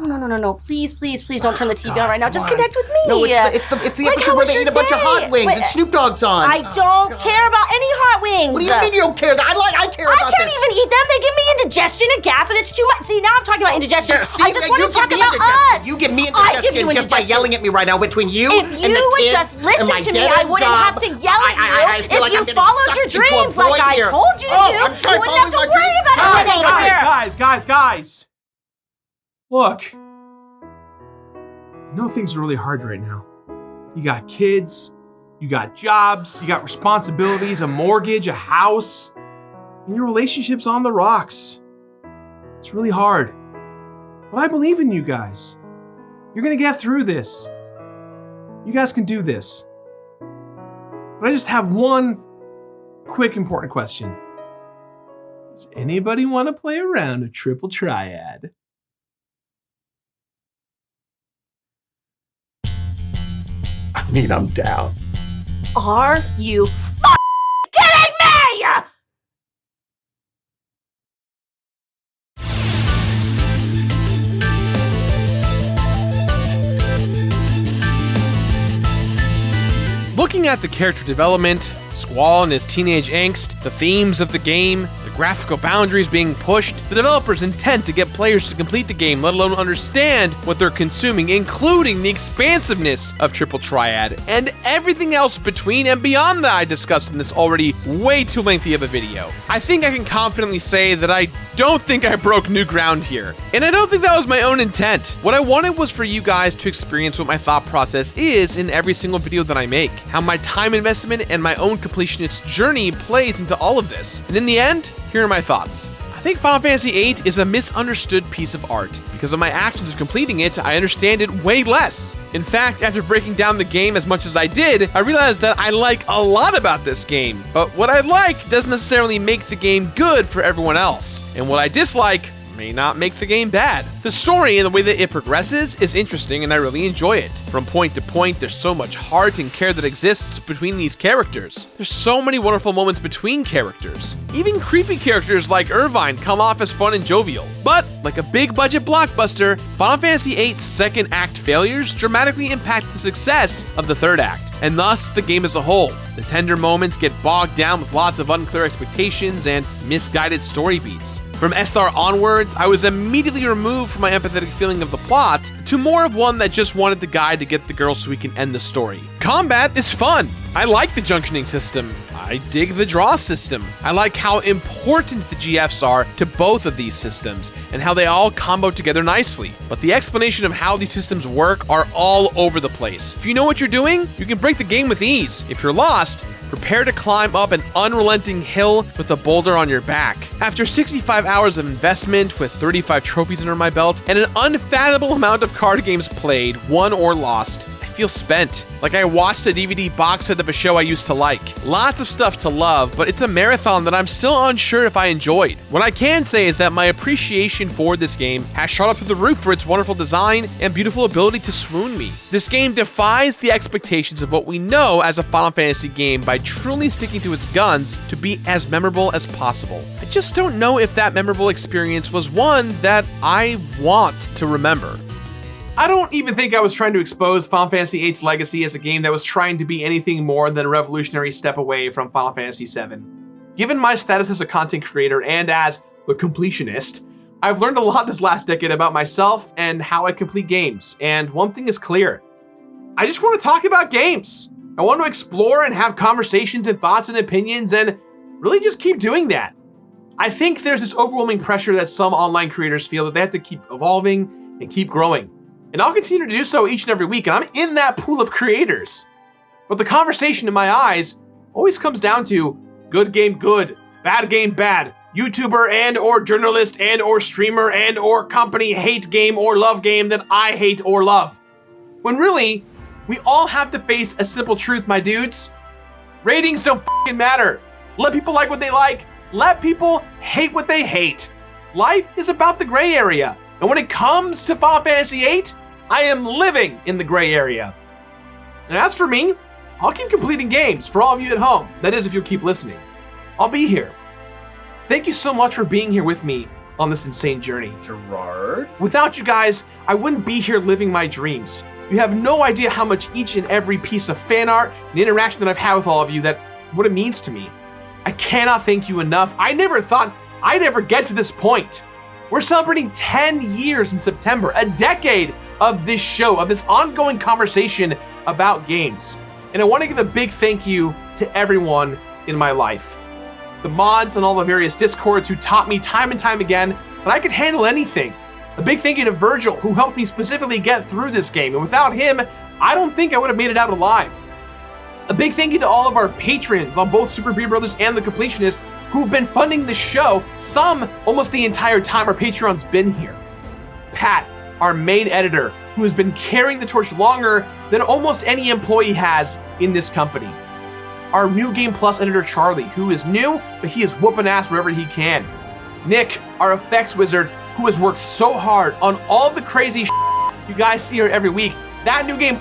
No. Please don't turn the TV on right now. Just connect with me. No, it's the episode where they eat a bunch of hot wings and Snoop Dogg's on. I don't care about any hot wings. What do you mean you don't care? I care about this. I can't even eat them. They give me indigestion and gas, and it's too much. See, now I'm talking about indigestion. Yeah, see, I just want to talk about us. You give me indigestion just by yelling at me right now between you and the kids. If you would just listen to me, I wouldn't have to yell at you. If you followed your dreams like I told you to, you wouldn't have to worry about it. Guys. Look. I know things are really hard right now. You got kids, You got jobs, you got responsibilities, a mortgage, a house, and your relationship's on the rocks. It's really hard. But I believe in you guys. You're gonna get through this. You guys can do this. But I just have one quick important question. Does anybody want to play around a triple triad? I mean, I'm down. Are you kidding me? Looking at the character development, Squall and his teenage angst, the themes of the game, the graphical boundaries being pushed, the developers' intent to get players to complete the game, let alone understand what they're consuming, including the expansiveness of Triple Triad, and everything else between and beyond that I discussed in this already way too lengthy of a video. I think I can confidently say that I don't think I broke new ground here, and I don't think that was my own intent. What I wanted was for you guys to experience what my thought process is in every single video that I make, how my time investment and my own completionist journey plays into all of this. And in the end, here are my thoughts. I think Final Fantasy VIII is a misunderstood piece of art. Because of my actions of completing it, I understand it way less. In fact, after breaking down the game as much as I did, I realized that I like a lot about this game, but what I like doesn't necessarily make the game good for everyone else. And what I dislike may not make the game bad. The story and the way that it progresses is interesting and I really enjoy it. From point to point, there's so much heart and care that exists between these characters. There's so many wonderful moments between characters. Even creepy characters like Irvine come off as fun and jovial. But, like a big budget blockbuster, Final Fantasy VIII's second act failures dramatically impact the success of the third act, and thus the game as a whole. The tender moments get bogged down with lots of unclear expectations and misguided story beats. From Esthar onwards, I was immediately removed from my empathetic feeling of the plot to more of one that just wanted the guy to get the girl so we can end the story. Combat is fun. I like the junctioning system. I dig the draw system. I like how important the GFs are to both of these systems and how they all combo together nicely. But the explanation of how these systems work are all over the place. If you know what you're doing, you can break the game with ease. If you're lost, prepare to climb up an unrelenting hill with a boulder on your back. After 65 hours of investment with 35 trophies under my belt and an unfathomable amount of card games played, won or lost, I feel spent. Like I watched a DVD box set of a show I used to like. Lots of stuff to love, but it's a marathon that I'm still unsure if I enjoyed. What I can say is that my appreciation for this game has shot up through the roof for its wonderful design and beautiful ability to swoon me. This game defies the expectations of what we know as a Final Fantasy game by truly sticking to its guns to be as memorable as possible. I just don't know if that memorable experience was one that I want to remember. I don't even think I was trying to expose Final Fantasy VIII's legacy as a game that was trying to be anything more than a revolutionary step away from Final Fantasy VII. Given my status as a content creator and as the completionist, I've learned a lot this last decade about myself and how I complete games, and one thing is clear. I just want to talk about games. I want to explore and have conversations and thoughts and opinions and really just keep doing that. I think there's this overwhelming pressure that some online creators feel that they have to keep evolving and keep growing. And I'll continue to do so each and every week, and I'm in that pool of creators. But the conversation in my eyes always comes down to good game good, bad game bad, YouTuber and or journalist and or streamer and or company hate game or love game that I hate or love. When really, we all have to face a simple truth, my dudes. Ratings don't f***ing matter. Let people like what they like. Let people hate what they hate. Life is about the gray area. And when it comes to Final Fantasy VIII, I am living in the gray area. And as for me, I'll keep completing games for all of you at home. That is, if you'll keep listening. I'll be here. Thank you so much for being here with me on this insane journey. Gerard? Without you guys, I wouldn't be here living my dreams. You have no idea how much each and every piece of fan art and interaction that I've had with all of you, that what it means to me. I cannot thank you enough. I never thought I'd ever get to this point. We're celebrating 10 years in September, a decade of this show, of this ongoing conversation about games. And I want to give a big thank you to everyone in my life. The mods and all the various discords who taught me time and time again that I could handle anything. A big thank you to Virgil, who helped me specifically get through this game. And without him, I don't think I would have made it out alive. A big thank you to all of our patrons on both Super Beer Brothers and The Completionist who've been funding the show, some almost the entire time our Patreon's been here. Pat, our main editor, who has been carrying the torch longer than almost any employee has in this company. Our New Game Plus editor, Charlie, who is new, but he is whooping ass wherever he can. Nick, our effects wizard, who has worked so hard on all the crazy you guys see here every week. The New Game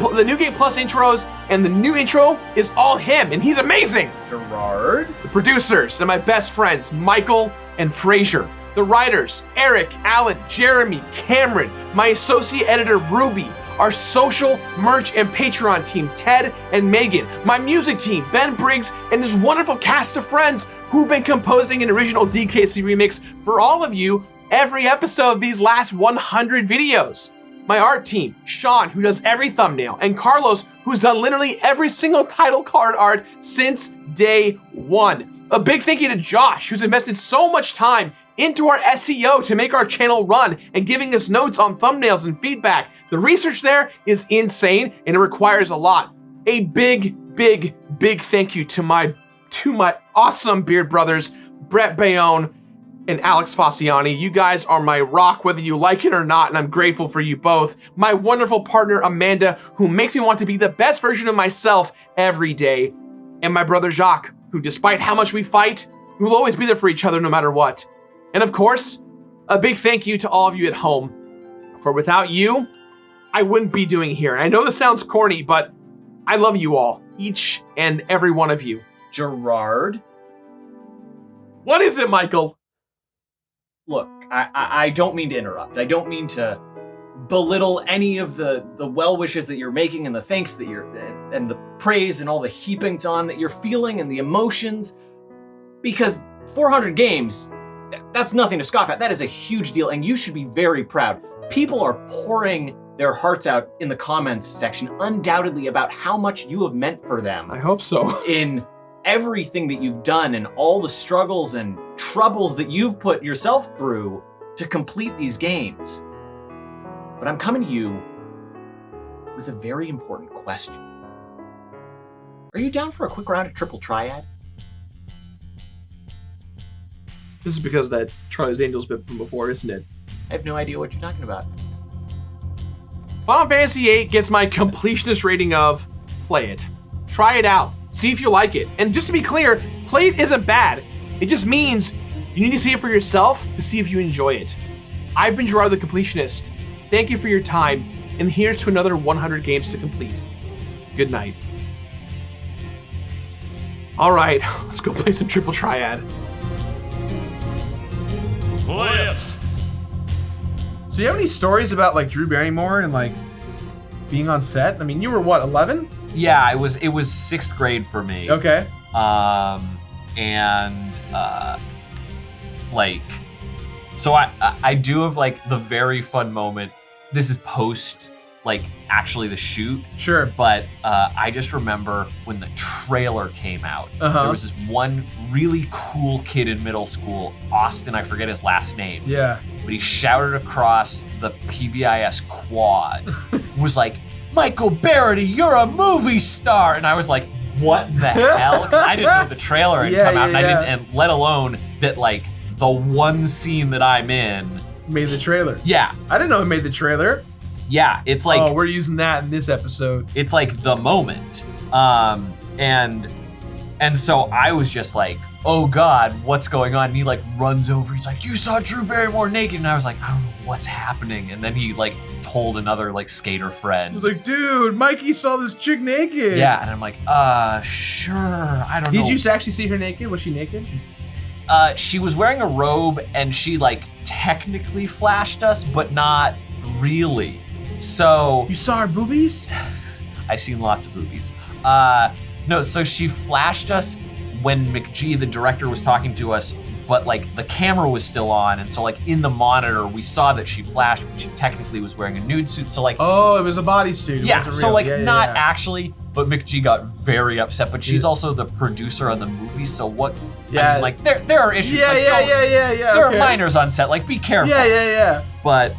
Plus intros and the new intro is all him, and he's amazing. Gerard. The producers and my best friends, Michael and Frazier. The writers, Eric, Alan, Jeremy, Cameron, my associate editor, Ruby. Our social, merch, and Patreon team, Ted and Megan. My music team, Ben Briggs, and his wonderful cast of friends who've been composing an original DKC remix for all of you every episode of these last 100 videos. My art team, Sean, who does every thumbnail, and Carlos, who's done literally every single title card art since day one. A big thank you to Josh, who's invested so much time into our SEO to make our channel run and giving us notes on thumbnails and feedback. The research there is insane and it requires a lot. A big thank you to my awesome beard brothers, Brett Bayonne and Alex Faciani. You guys are my rock, whether you like it or not, and I'm grateful for you both. My wonderful partner, Amanda, who makes me want to be the best version of myself every day. And my brother, Jacques, who despite how much we fight, we'll always be there for each other no matter what. And of course, a big thank you to all of you at home. For without you, I wouldn't be doing here. I know this sounds corny, but I love you all, each and every one of you. Gerard? What is it, Michael? Look, I don't mean to interrupt. I don't mean to belittle any of the well wishes that you're making and the thanks that and the praise and all the heapings on that you're feeling and the emotions. Because 400 games, that's nothing to scoff at. That is a huge deal, and you should be very proud. People are pouring their hearts out in the comments section, undoubtedly about how much you have meant for them. I hope so. In everything that you've done and all the struggles and troubles that you've put yourself through to complete these games. But I'm coming to you with a very important question. Are you down for a quick round of Triple Triad? This is because that Charlie's Angels bit from before, isn't it? I have no idea what you're talking about. Final Fantasy VIII gets my completionist rating of play it. Try it out. See if you like it. And just to be clear, play it isn't bad. It just means you need to see it for yourself to see if you enjoy it. I've been Gerard the Completionist. Thank you for your time, and here's to another 100 games to complete. Good night. All right, let's go play some Triple Triad. Play it! So you have any stories about like Drew Barrymore and like being on set? I mean, you were what, 11? Yeah, it was 6th grade for me. Okay. So I do have like the very fun moment. This is post like actually the shoot. Sure. But I just remember when the trailer came out. There was this one really cool kid in middle school, Austin, I forget his last name. Yeah. But he shouted across the PVIS quad, was like, "Michael Barrity, you're a movie star!" And I was like, what the hell? 'Cause I didn't know the trailer had come out, and I didn't, and let alone that like the one scene that I'm in made the trailer. Yeah. I didn't know it made the trailer. Yeah, it's like, oh, we're using that in this episode. It's like the moment. And so I was just like, oh God, what's going on? And he like runs over, he's like, you saw Drew Barrymore naked. And I was like, I don't know what's happening. And then he like told another like skater friend. He was like, dude, Mikey saw this chick naked. Yeah, and I'm like, sure, I don't know. Did you actually see her naked? Was she naked? She was wearing a robe and she like technically flashed us, but not really. So you saw her boobies? I seen lots of boobies. No, so she flashed us when McG, the director, was talking to us, but like the camera was still on, and so like in the monitor we saw that she flashed, but she technically was wearing a nude suit. So like, oh, it was a bodysuit. Yeah, so like not actually, but McG got very upset. But she's also the producer on the movie, so what? Yeah, I mean, like there are issues. Yeah, like, yeah. There are minors on set. Like, be careful. Yeah. But